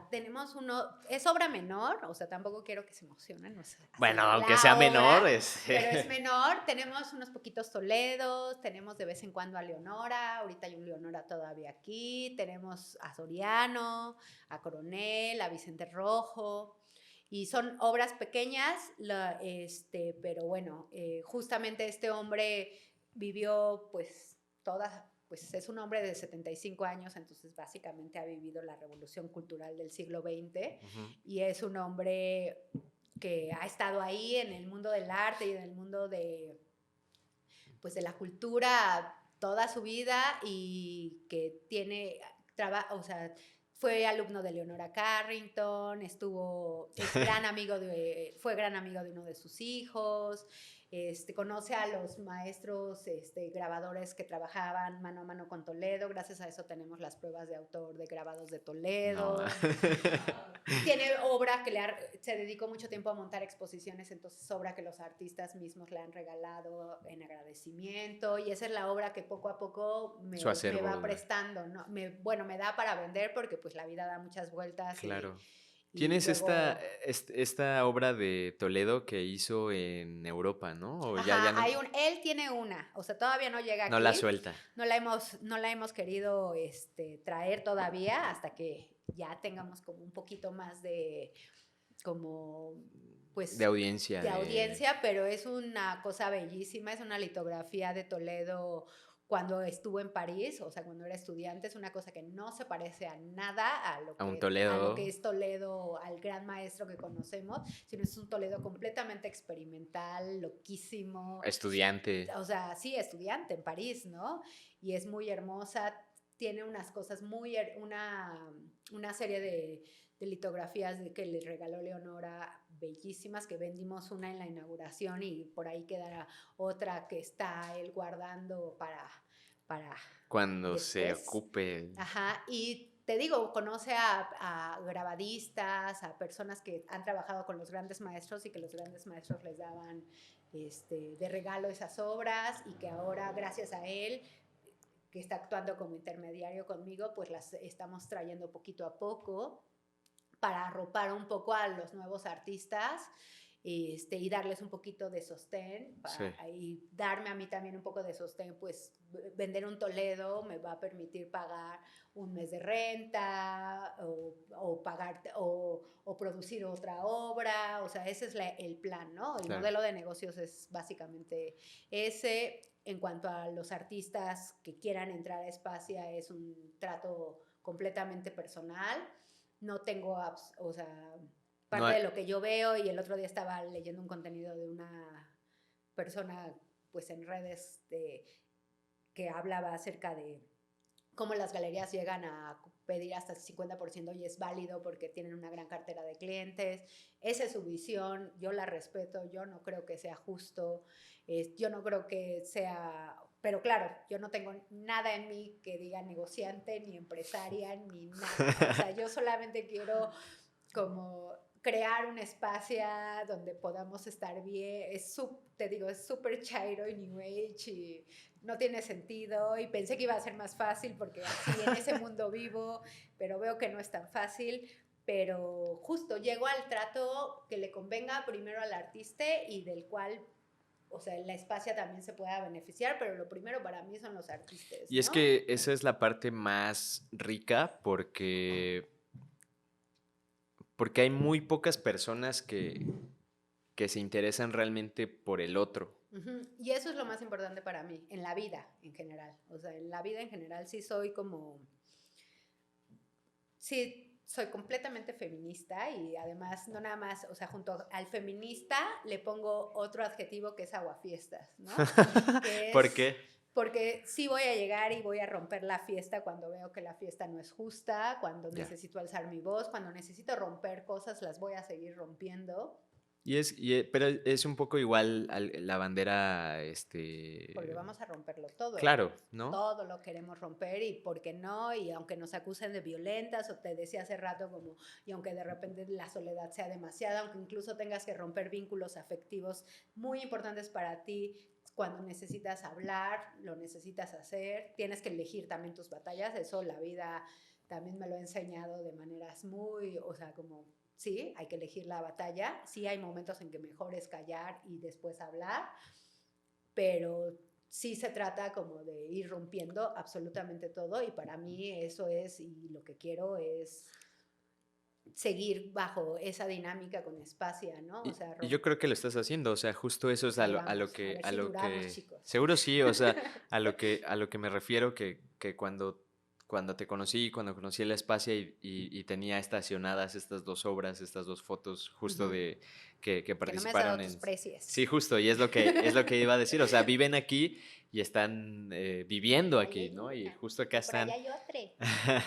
tenemos uno, es obra menor, o sea, tampoco quiero que se emocionen, no es así Bueno, de aunque la sea menor, obra, pero es menor. Tenemos unos poquitos Toledos, tenemos de vez en cuando a Leonora, ahorita hay un Leonora todavía aquí, tenemos a Soriano, a Coronel, a Vicente Rojo, y son obras pequeñas, pero bueno, justamente este hombre vivió pues todas, pues es un hombre de 75 años, entonces básicamente ha vivido la revolución cultural del siglo XX y es un hombre que ha estado ahí en el mundo del arte y en el mundo pues de la cultura toda su vida y que o sea, fue alumno de Leonora Carrington, fue gran amigo de uno de sus hijos, conoce a los maestros grabadores que trabajaban mano a mano con Toledo, gracias a eso tenemos las pruebas de autor de grabados de No. Toledo. Tiene obra se dedicó mucho tiempo a montar exposiciones, entonces obra que los artistas mismos le han regalado en agradecimiento, y esa es la obra que poco a poco me va prestando, ¿no? Me da para vender porque pues la vida da muchas vueltas Claro. Y Tienes luego, esta obra de Toledo que hizo en Europa, ¿no? O ya ajá, no, él tiene una, o sea, todavía no llega no la aquí, suelta. no la hemos querido traer todavía hasta que ya tengamos como un poquito más de, como, De pues, audiencia, de de... audiencia, pero es una cosa bellísima, es una litografía de Toledo cuando estuvo en París, o sea, cuando era estudiante, es una cosa que no se parece a nada A un a lo que Toledo es Toledo, al gran maestro que conocemos, sino es un Toledo completamente experimental, loquísimo, estudiante. o sea, sí, estudiante en París, ¿no? Y es muy hermosa, tiene unas cosas una serie de litografías que le regaló Leonora bellísimas, que vendimos una en la inauguración y por ahí quedará otra que está él guardando para Cuando se después. ocupe. Ajá, y te digo, conoce a grabadistas, a personas que han trabajado con los grandes maestros y que los grandes maestros les daban de regalo esas obras y que ahora, gracias a él, que está actuando como intermediario conmigo, pues las estamos trayendo poquito a poco para arropar un poco a los nuevos artistas y darles un poquito de sostén Sí. y darme a mí también un poco de sostén, pues vender un Toledo me va a permitir pagar un mes de renta o pagar o producir otra obra, o sea, ese es el plan, ¿no? El Claro. modelo de negocios es básicamente ese. En cuanto a los artistas que quieran entrar a Espacia, es un trato completamente personal. No tengo apps, o sea, No parte hay- de lo que yo veo, y el otro día estaba leyendo un contenido de una persona pues en redes que hablaba acerca de cómo las galerías llegan a pedir hasta el 50% y es válido porque tienen una gran cartera de clientes. Esa es su visión, yo la respeto, yo no creo que sea justo, yo no creo que sea... Pero claro, yo no tengo nada en mí que diga negociante, ni empresaria, ni nada. O sea, yo solamente quiero como crear un espacio donde podamos estar bien. Te digo, es súper chairo y New Age y no tiene sentido y pensé que iba a ser más fácil porque así en ese mundo vivo, pero veo que no es tan fácil. Pero justo llego al trato que le convenga primero al artista y del cual, o sea, la Espacia también se pueda beneficiar, pero lo primero para mí son los artistas, Y es ¿no? que esa es la parte más rica porque hay muy pocas personas que se interesan realmente por el otro. Uh-huh. Y eso es lo más importante para mí, en la vida en general. O sea, en la vida en general sí soy como... Sí, soy completamente feminista y además no nada más, o sea, junto al feminista le pongo otro adjetivo que es aguafiestas, ¿no? Que ¿Por es qué? porque sí voy a llegar y voy a romper la fiesta cuando veo que la fiesta no es justa, cuando Ya. necesito alzar mi voz, cuando necesito romper cosas, las voy a seguir rompiendo. Pero es un poco igual la bandera, Porque vamos a romperlo todo. claro, ¿no? Todo lo queremos romper y por qué no, y aunque nos acusen de violentas, o te decía hace rato como, y aunque de repente la soledad sea demasiada, aunque incluso tengas que romper vínculos afectivos muy importantes para ti, cuando necesitas hablar, lo necesitas hacer, tienes que elegir también tus batallas, eso la vida también me lo ha enseñado de maneras muy, o sea, como, sí, hay que elegir la batalla, sí hay momentos en que mejor es callar y después hablar, pero sí se trata como de ir rompiendo absolutamente todo y para mí eso es, y lo que quiero es seguir bajo esa dinámica con Espacia, ¿no? O sea, Y yo creo que lo estás haciendo, o sea, justo eso es ahí a lo vamos, a que, ver si duramos, chicos. seguro sí, o sea, a lo que me refiero que cuando te conocí, cuando conocí el espacio y tenía estacionadas estas dos obras, estas dos fotos justo Uh-huh. de que Que no me has dado participaron tus en... precios. Sí, justo, y es lo que iba a decir, o sea, viven aquí y están viviendo Ahí aquí, hay ¿no? Y una, justo acá y por allá están. hay otra.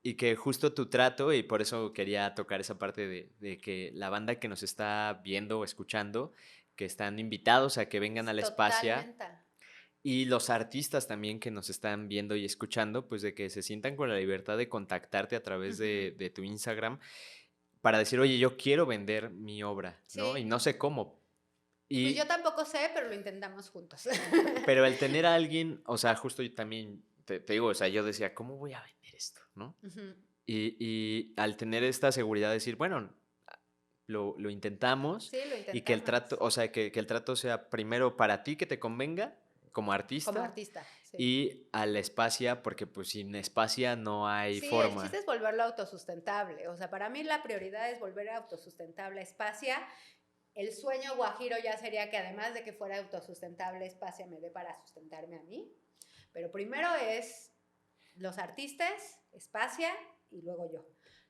Y que justo tu trato, y por eso quería tocar esa parte de que la banda que nos está viendo o escuchando, que están invitados a que vengan a la Espacia, Totalmente. y los artistas también que nos están viendo y escuchando, pues de que se sientan con la libertad de contactarte a través Uh-huh. de tu Instagram para decir, oye, yo quiero vender mi obra, ¿no? Y Sí, no sé cómo. pues yo Y, tampoco sé, pero lo intentamos juntos. pero el tener a alguien, o sea, justo yo también, te digo, o sea, yo decía, ¿cómo voy a vender esto, no? Uh-huh. y al tener esta seguridad de decir, bueno, lo intentamos Sí, lo y que el trato, intentamos. o sea, que el trato sea primero para ti, que te convenga como Como artista, artista, sí. y al Espacia, porque pues sin Espacia no hay Sí, el chiste forma. es volverlo autosustentable. O sea, para mí la prioridad es volver autosustentable a Espacia. El sueño guajiro ya sería que además de que fuera autosustentable, Espacia me dé para sustentarme a mí. Pero primero es los artistas, Espacia y luego yo.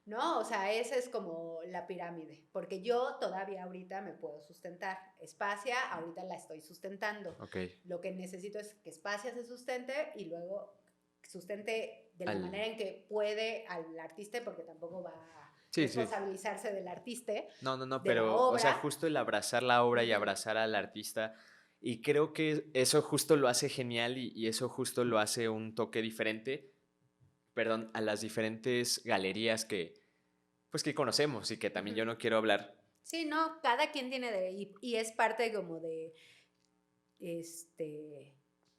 ¿No? O sea, esa es como la pirámide, porque yo todavía ahorita me puedo sustentar. Espacia, ahorita la estoy sustentando. Ok. Lo que necesito es que Espacia se sustente y luego sustente de la Al- manera en que puede al artista, porque tampoco va a Sí, sí. responsabilizarse del artista, No, de la pero, o sea, obra. justo el abrazar la obra y Ujú. abrazar al artista, y creo que eso justo lo hace genial y eso justo lo hace un toque diferente, perdón, a las diferentes galerías pues que conocemos y que también yo Ujú. no quiero hablar. Sí, no, cada quien tiene y es parte como de, pues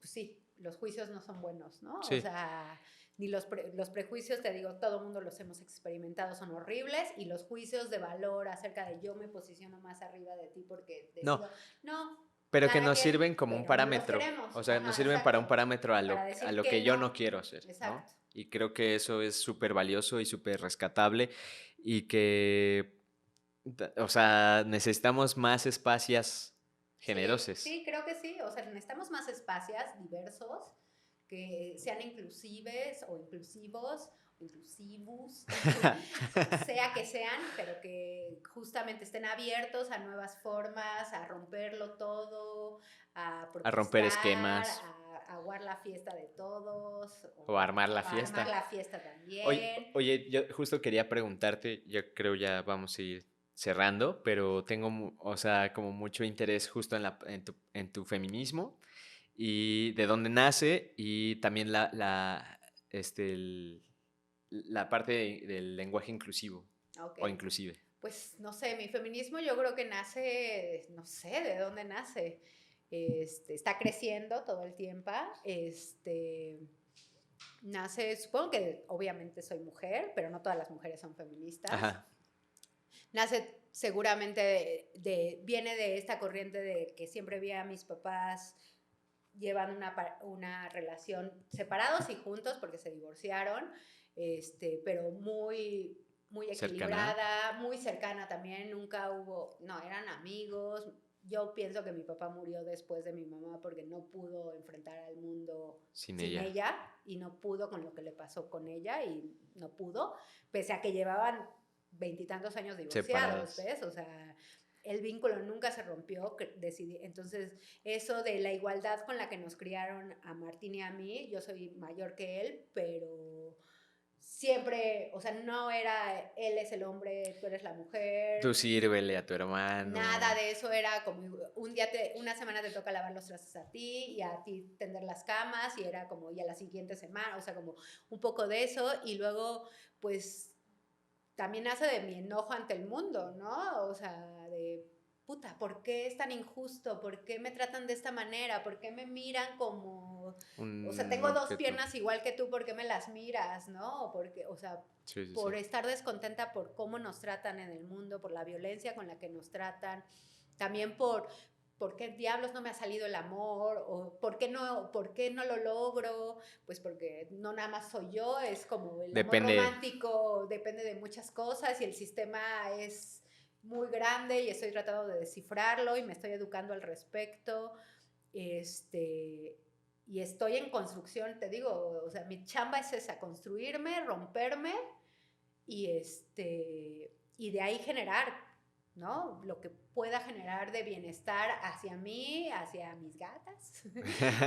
sí, los juicios no son buenos, ¿no? O Sí. sea, ni los prejuicios, te digo, todo el mundo los hemos experimentado, son horribles, y los juicios de valor acerca de yo me posiciono más arriba de ti porque No, decido, no, pero que cada nos quien, sirven como un pero no los parámetro, queremos. o sea, nos Ajá, sirven para un exacto. parámetro a Para a decir lo que que yo no. no quiero hacer, ¿no? Exacto. Y creo que eso es súper valioso y súper rescatable y que, o sea, necesitamos más espacios Sí, generosos. sí, creo que sí. O sea, necesitamos más espacios diversos que sean inclusives o inclusivos, o inclusivos, sea que sean, pero que justamente estén abiertos a nuevas formas, a romperlo todo, a A romper protestar, esquemas a aguar la fiesta de todos, o armar la a armar fiesta. la fiesta Oye, también. oye, yo justo quería preguntarte, yo creo ya vamos a ir cerrando, pero tengo, o sea, como mucho interés justo en en tu feminismo y de dónde nace y también la parte del lenguaje inclusivo Ok. o inclusive. Pues no sé, mi feminismo yo creo que nace, no sé de dónde nace. Está creciendo todo el tiempo. Nace, supongo que obviamente soy mujer, pero no todas las mujeres son feministas. Ajá, Nace seguramente viene de esta corriente de que siempre vi a mis papás llevan una relación separados y juntos porque se divorciaron, pero muy cercana. equilibrada, muy cercana también, nunca hubo, no, eran amigos. Yo pienso que mi papá murió después de mi mamá porque no pudo enfrentar al mundo Sin sin ella. ella y no pudo con lo que le pasó con ella y no pudo, pese a que llevaban veintitantos años divorciados, Separadas. ¿ves? O sea, el vínculo nunca se rompió, decidí, entonces eso de la igualdad con la que nos criaron a Martín y a mí, yo soy mayor que él, pero siempre, o sea, no era él es el hombre, tú eres la Tú mujer, sírvele a tu hermano. nada de eso, era como una semana te toca lavar los trastes a ti y a ti tender las camas y era como, y a la siguiente semana, o sea, como un poco de eso y luego, pues, también nace de mi enojo ante el mundo, ¿no? O sea, de puta, ¿por qué es tan injusto? ¿Por qué me tratan de esta manera? ¿Por qué me miran como, o sea, Un tengo dos objeto. piernas igual que tú, ¿por qué me las miras, no? Porque, o sea, Sí, sí, por sí. estar descontenta por cómo nos tratan en el mundo, por la violencia con la que nos tratan, también por qué diablos no me ha salido el amor, o por qué no lo logro, pues porque no nada más soy yo, es como el amor Depende. romántico depende de muchas cosas y el sistema es muy grande y estoy tratando de descifrarlo y me estoy educando al respecto, y estoy en construcción, te digo, o sea, mi chamba es esa, construirme, romperme y y de ahí generar, ¿no? Lo que pueda generar de bienestar hacia mí, hacia mis gatas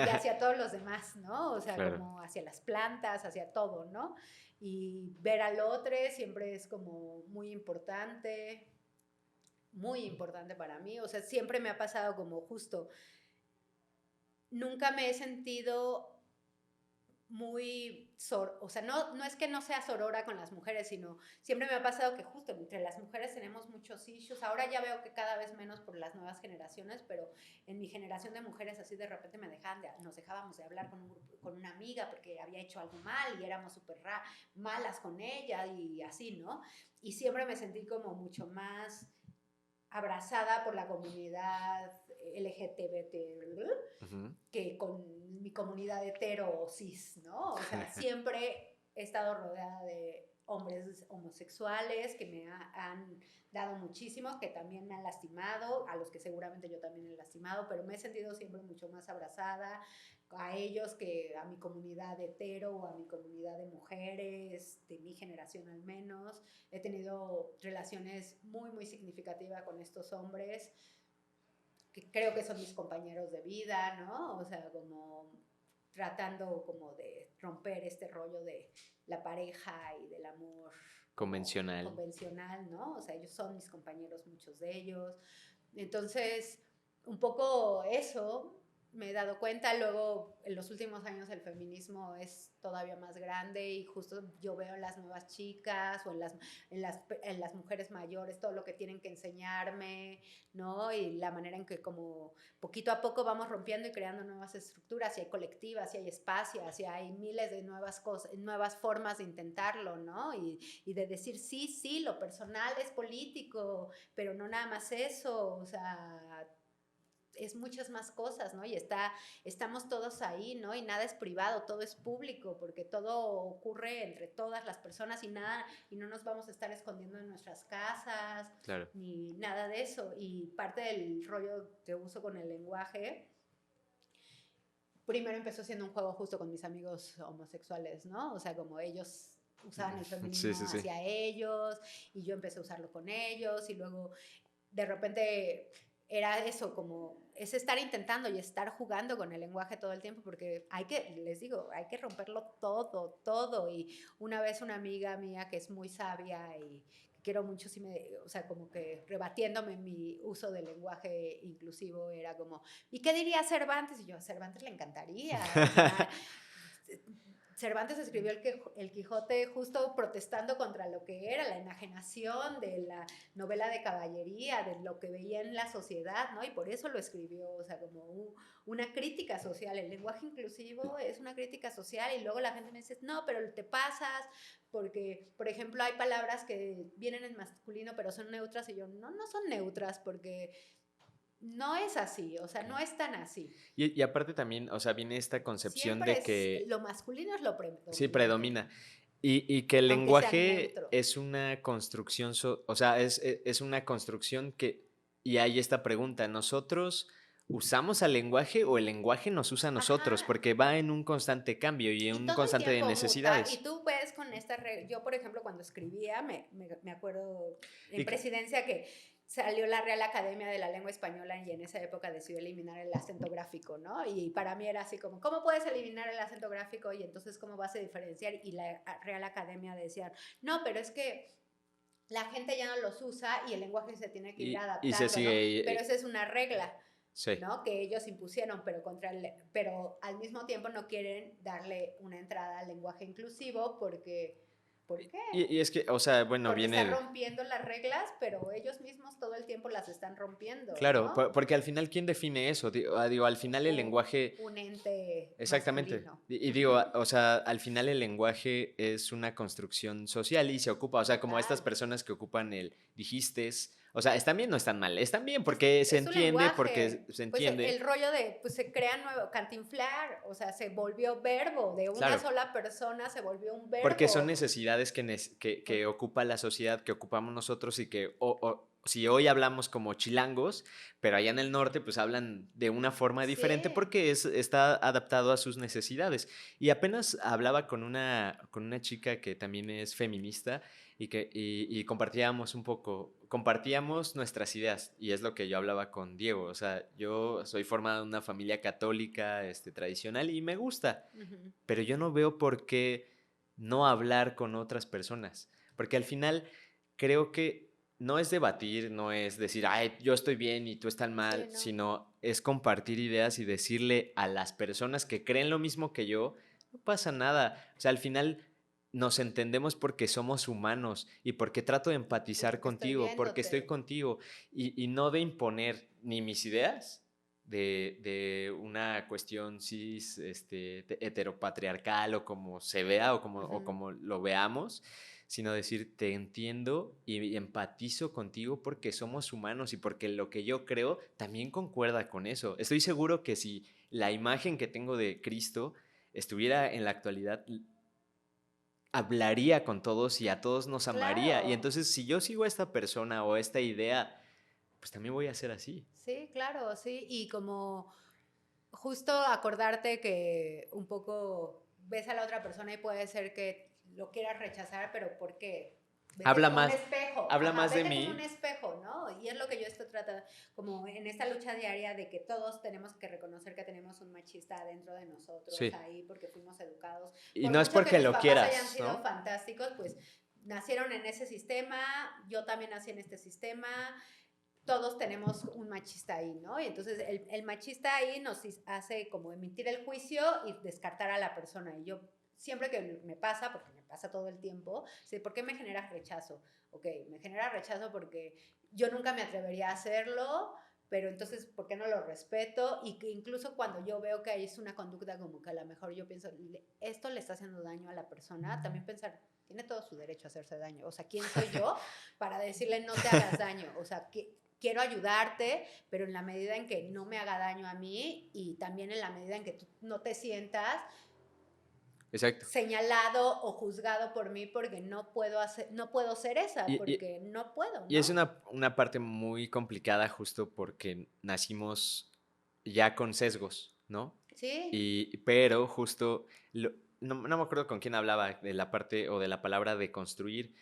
y hacia todos los demás, ¿no? O sea, Claro. como hacia las plantas, hacia todo, ¿no? Y ver al otro siempre es como muy importante para mí. O sea, siempre me ha pasado como justo, nunca me he sentido muy o sea, no es que no sea sorora con las mujeres, sino siempre me ha pasado que justo entre las mujeres tenemos muchos issues. Ahora ya veo que cada vez menos por las nuevas generaciones, pero en mi generación de mujeres así de repente nos dejábamos de hablar con una amiga porque había hecho algo mal y éramos súper malas con ella y así, ¿no? Y siempre me sentí como mucho más abrazada por la comunidad LGBT que con mi comunidad hetero o cis, ¿no? O sea, siempre he estado rodeada de hombres homosexuales que me han dado muchísimo, que también me han lastimado, a los que seguramente yo también he lastimado, pero me he sentido siempre mucho más abrazada a ellos que a mi comunidad hetero o a mi comunidad de mujeres, de mi generación al menos. He tenido relaciones muy, muy significativas con estos hombres, que creo que son mis compañeros de vida, ¿no? O sea, como tratando como de romper este rollo de la pareja y del amor convencional, ¿no? O sea, ellos son mis compañeros, muchos de ellos. Entonces, un poco eso me he dado cuenta. Luego, en los últimos años el feminismo es todavía más grande y justo yo veo en las nuevas chicas o en las mujeres mayores todo lo que tienen que enseñarme, ¿no? Y la manera en que como poquito a poco vamos rompiendo y creando nuevas estructuras, y hay colectivas, y hay espacios, y hay miles de nuevas cosas, nuevas formas de intentarlo, ¿no? Y de decir, sí, lo personal es político, pero no nada más eso, o sea, es muchas más cosas, ¿no? Y estamos todos ahí, ¿no? Y nada es privado, todo es público, porque todo ocurre entre todas las personas y no nos vamos a estar escondiendo en nuestras casas, claro, ni nada de eso. Y parte del rollo que uso con el lenguaje, primero empezó siendo un juego justo con mis amigos homosexuales, ¿no? O sea, como ellos usaban el feminismo hacia ellos, y yo empecé a usarlo con ellos, y luego de repente era eso, como es estar intentando y estar jugando con el lenguaje todo el tiempo, porque les digo, hay que romperlo todo. Y una vez una amiga mía que es muy sabia y que quiero mucho, o sea, como que rebatiéndome mi uso del lenguaje inclusivo, era como, ¿y qué diría Cervantes? Y yo, a Cervantes le encantaría. O sea, Cervantes escribió el Quijote justo protestando contra lo que era la enajenación de la novela de caballería, de lo que veía en la sociedad, ¿no? Y por eso lo escribió, o sea, como una crítica social. El lenguaje inclusivo es una crítica social, y luego la gente me dice, no, pero te pasas, porque, por ejemplo, hay palabras que vienen en masculino pero son neutras, y yo, no son neutras, porque no es así, o sea, no es tan así. Y aparte también, o sea, viene esta concepción Siempre de que... lo masculino es lo predominante. Sí, predomina. Y que el lenguaje es una construcción, o sea, es una construcción que... Y hay esta pregunta, ¿nosotros usamos al lenguaje o el lenguaje nos usa a nosotros? Ajá. Porque va en un constante cambio y en un constante de necesidades. Y tú ves con yo, por ejemplo, cuando escribía, me acuerdo en presidencia que salió la Real Academia de la Lengua Española y en esa época decidió eliminar el acento gráfico, ¿no? Y para mí era así como, ¿cómo puedes eliminar el acento gráfico? Y entonces, ¿cómo vas a diferenciar? Y la Real Academia decía, no, pero es que la gente ya no los usa y el lenguaje se tiene que ir adaptando, y se sigue, ¿no? Pero esa es una regla. Sí. ¿No? Que ellos impusieron, pero al mismo tiempo no quieren darle una entrada al lenguaje inclusivo porque... ¿Por qué? Y es que, o sea, bueno, porque están rompiendo las reglas, pero ellos mismos todo el tiempo las están rompiendo. Claro, ¿no? porque al final, ¿quién define eso? Digo, al final el lenguaje... Un ente exactamente. Masculino. Y digo, o sea, al final el lenguaje es una construcción social y se ocupa, o sea, como estas personas que ocupan el dijistes, o sea, ¿están bien o están mal? Están bien porque se entiende, porque se entiende. Pues el rollo de, pues se crea nuevo, cantinflar, o sea, se volvió verbo, de una sola persona se volvió un verbo. Porque son necesidades que ocupa la sociedad, que ocupamos nosotros y que, si hoy hablamos como chilangos, pero allá en el norte pues hablan de una forma diferente porque está adaptado a sus necesidades. Y apenas hablaba con una chica que también es feminista y compartíamos nuestras ideas, y es lo que yo hablaba con Diego. O sea, yo soy formado en una familia católica tradicional y me gusta, pero yo no veo por qué no hablar con otras personas, porque al final creo que no es debatir, no es decir, ay, yo estoy bien y tú estás mal, sino es compartir ideas y decirle a las personas que creen lo mismo que yo, no pasa nada. O sea, al final nos entendemos porque somos humanos y porque trato de empatizar porque estoy contigo, porque estoy viéndote. contigo y no de imponer ni mis ideas de una cuestión cis, heteropatriarcal o como se vea o Ujú. como lo veamos, sino decir, te entiendo y empatizo contigo porque somos humanos y porque lo que yo creo también concuerda con eso. Estoy seguro que si la imagen que tengo de Cristo estuviera en la actualidad, hablaría con todos y a todos nos amaría. Y Claro. entonces, si yo sigo a esta persona o a esta idea, pues también voy a ser así. Sí, claro, sí. Y como justo acordarte que un poco ves a la otra persona y puede ser que lo quieras rechazar, pero ¿por qué? Vete Habla como un más, espejo, habla ajá, más de vete como un mí. espejo, ¿no? Y es lo que yo estoy tratando, como en esta lucha diaria de que todos tenemos que reconocer que tenemos un machista dentro de nosotros, Sí. ahí, porque fuimos educados. Y Por no es mucho que porque mis lo papás hayan quieras, sido ¿no? fantásticos, pues nacieron en ese sistema, yo también nací en este sistema, todos tenemos un machista ahí, ¿no? Y entonces el machista ahí nos hace como emitir el juicio y descartar a la persona. Y yo siempre que me pasa, porque me pasa todo el tiempo, sé, ¿por qué me genera rechazo? Ok, me genera rechazo porque yo nunca me atrevería a hacerlo, pero entonces, ¿por qué no lo respeto? Y que incluso cuando yo veo que es una conducta como que a lo mejor yo pienso, esto le está haciendo daño a la persona, también pensar, tiene todo su derecho a hacerse daño. O sea, ¿quién soy yo para decirle no te hagas daño? O sea, quiero ayudarte, pero en la medida en que no me haga daño a mí y también en la medida en que tú no te sientas Exacto. señalado o juzgado por mí porque no puedo ser esa, Y, y- porque no puedo, y es ¿no? una parte muy complicada justo porque nacimos ya con sesgos, ¿no? Sí, Pero justo, no me acuerdo con quién hablaba de la parte o de la palabra de construir.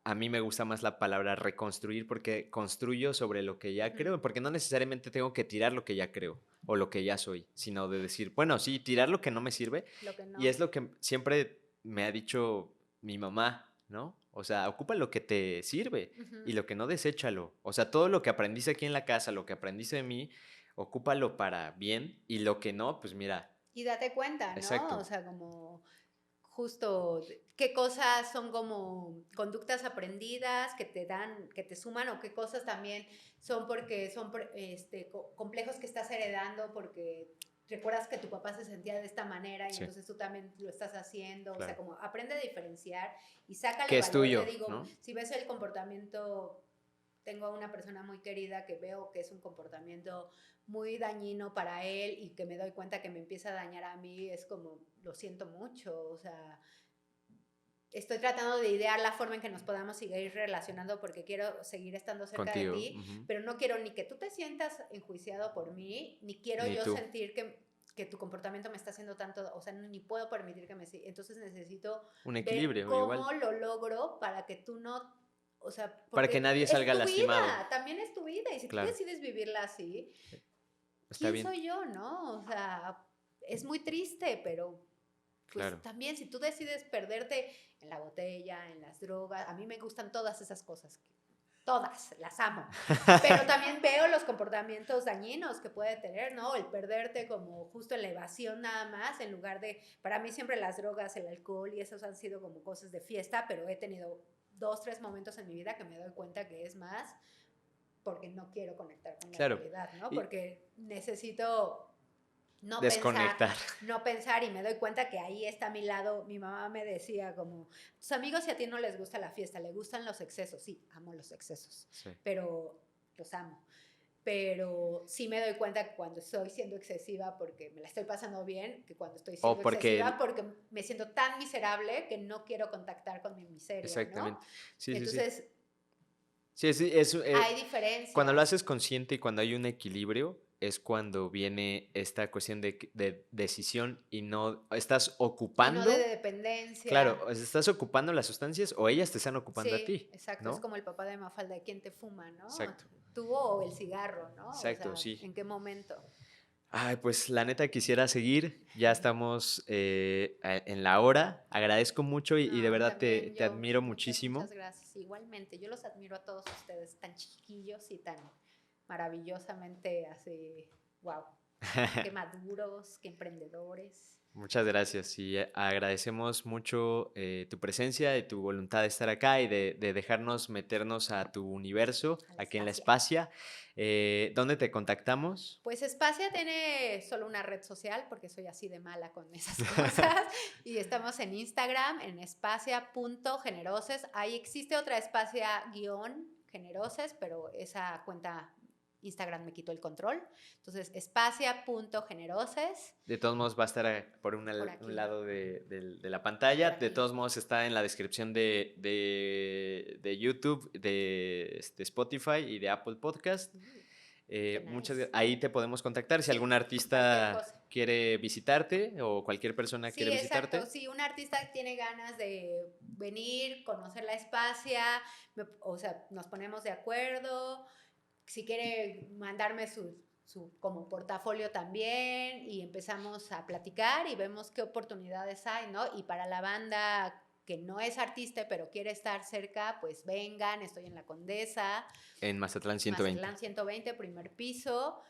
A mí me gusta más la palabra reconstruir porque construyo sobre lo que ya ujú, creo, porque no necesariamente tengo que tirar lo que ya creo o lo que ya soy, sino de decir, bueno, sí, tirar lo que no me sirve. lo que Y no. es lo que siempre me ha dicho mi mamá, ¿no? O sea, ocupa lo que te sirve y Ujú. lo que no, deséchalo. O sea, todo lo que aprendiste aquí en la casa, lo que aprendiste de mí, ocúpalo para bien y lo que no, pues mira, Y date cuenta, ¿no? O exacto, sea, como justo qué cosas son como conductas aprendidas que te dan, que te suman o qué cosas también son porque son complejos que estás heredando porque recuerdas que tu papá se sentía de esta manera y sí, entonces tú también lo estás haciendo, o sea, claro. como aprende a diferenciar y sácale Que es valor, te tuyo, digo, ¿no? si ves el comportamiento, tengo a una persona muy querida que veo que es un comportamiento muy dañino para él y que me doy cuenta que me empieza a dañar a mí, es como, lo siento mucho, o sea, estoy tratando de idear la forma en que nos podamos seguir relacionando porque quiero seguir estando cerca de Contigo, ti, ujú. pero no quiero ni que tú te sientas enjuiciado por mí, ni quiero Ni yo tú. sentir que tu comportamiento me está haciendo tanto, o sea, ni puedo permitir que me siga. Entonces necesito Un ver equilibrio igual. cómo lo logro para que tú no, o sea, Para que porque nadie es salga tu lastimado. vida, también es tu vida, y si tú Claro, decides vivirla así, está ¿quién bien, soy yo, no? O sea, es muy triste, pero pues claro. también si tú decides perderte en la botella, en las drogas, a mí me gustan todas esas cosas, todas, las amo, pero también veo los comportamientos dañinos que puede tener, ¿no? El perderte como justo en la evasión nada más, en lugar de, para mí siempre las drogas, el alcohol y esos han sido como cosas de fiesta, pero he tenido 2, 3 momentos en mi vida que me doy cuenta que es más porque no quiero conectar con la Claro. realidad, ¿no? Y Porque necesito no pensar, desconectar. no pensar y me doy cuenta que ahí está a mi lado. Mi mamá me decía como, tus amigos si a ti no les gusta la fiesta, le gustan los excesos. Sí, amo los excesos, Sí. pero los amo. Pero sí me doy cuenta que cuando estoy siendo excesiva porque me la estoy pasando bien, que cuando estoy O siendo porque, excesiva porque me siento tan miserable que no quiero contactar con mi miseria, ¿no? exactamente. Sí, sí, sí. Entonces, Sí, sí, hay cuando lo diferencias. haces consciente y cuando hay un equilibrio, es cuando viene esta cuestión de decisión y no estás Y no de ocupando, claro, dependencia. o sea, estás ocupando las sustancias o ellas te están ocupando a Sí, ti, exacto. Es ¿no? como el papá de Mafalda, ¿quién te fuma, no? Exacto, Tú o el cigarro, ¿no? O exacto, sea, sí. ¿en qué momento? Ay, pues la neta quisiera seguir, ya estamos en la hora, agradezco mucho No, y de a mí verdad también te yo, admiro muchas, muchas muchísimo. gracias. Igualmente, yo los admiro a todos ustedes, tan chiquillos y tan maravillosamente así, wow, qué maduros, qué emprendedores. Muchas gracias y agradecemos mucho tu presencia y tu voluntad de estar acá y de dejarnos meternos a tu universo A la aquí en La Espacia. Espacia. ¿Dónde te contactamos? Pues Espacia tiene solo una red social porque soy así de mala con esas cosas y estamos en Instagram en espacia.generoses. Ahí existe otra espacia-generoses, pero esa cuenta Instagram me quitó el control. Entonces, espacia.generoses. De todos modos va a estar por Por aquí. un lado de la pantalla. Por De aquí. todos modos está en la descripción de YouTube, de Spotify y de Apple Podcast. Qué nice. Ahí te podemos contactar si Sí, algún cualquier artista cosa. quiere visitarte o cualquier persona Sí, quiere visitarte. exacto. Si un artista tiene ganas de venir, conocer la Espacia, o sea, nos ponemos de acuerdo. Si quiere mandarme su como portafolio también y empezamos a platicar y vemos qué oportunidades hay, ¿no? Y para la banda que no es artista pero quiere estar cerca, pues vengan, estoy en la Condesa. En Mazatlán 120. Mazatlán 120, primer piso.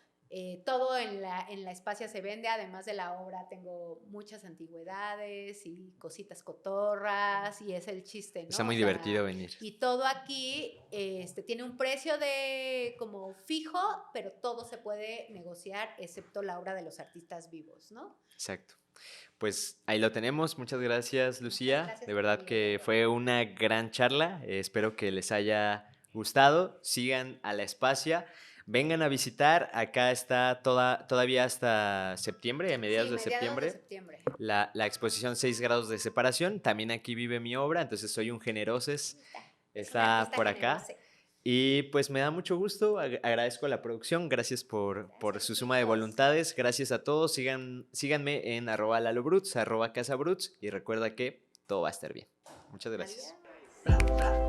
Todo en la Espacia se vende, además de la obra tengo muchas antigüedades y cositas cotorras y es el chiste, ¿no? Está muy O sea, divertido venir. y todo aquí tiene un precio de como fijo, pero todo se puede negociar excepto la obra de los artistas vivos, ¿no? Exacto. Pues ahí lo tenemos. Muchas gracias, Lucía. Muchas gracias De a verdad ti, que Eduardo. fue una gran charla. Espero que les haya gustado. Sigan a La Espacia. Vengan a visitar. Acá está todavía hasta septiembre, a mediados Sí, de septiembre, septiembre. la exposición 6 grados de separación. También aquí vive mi obra, entonces soy un generoses. Es un Está artista por acá. generoso. Y pues me da mucho gusto, agradezco a la producción, gracias por Gracias, su suma de chicos. voluntades, gracias a todos, síganme en @lalobruts, @casabruts y recuerda que todo va a estar bien. Muchas gracias. Adiós.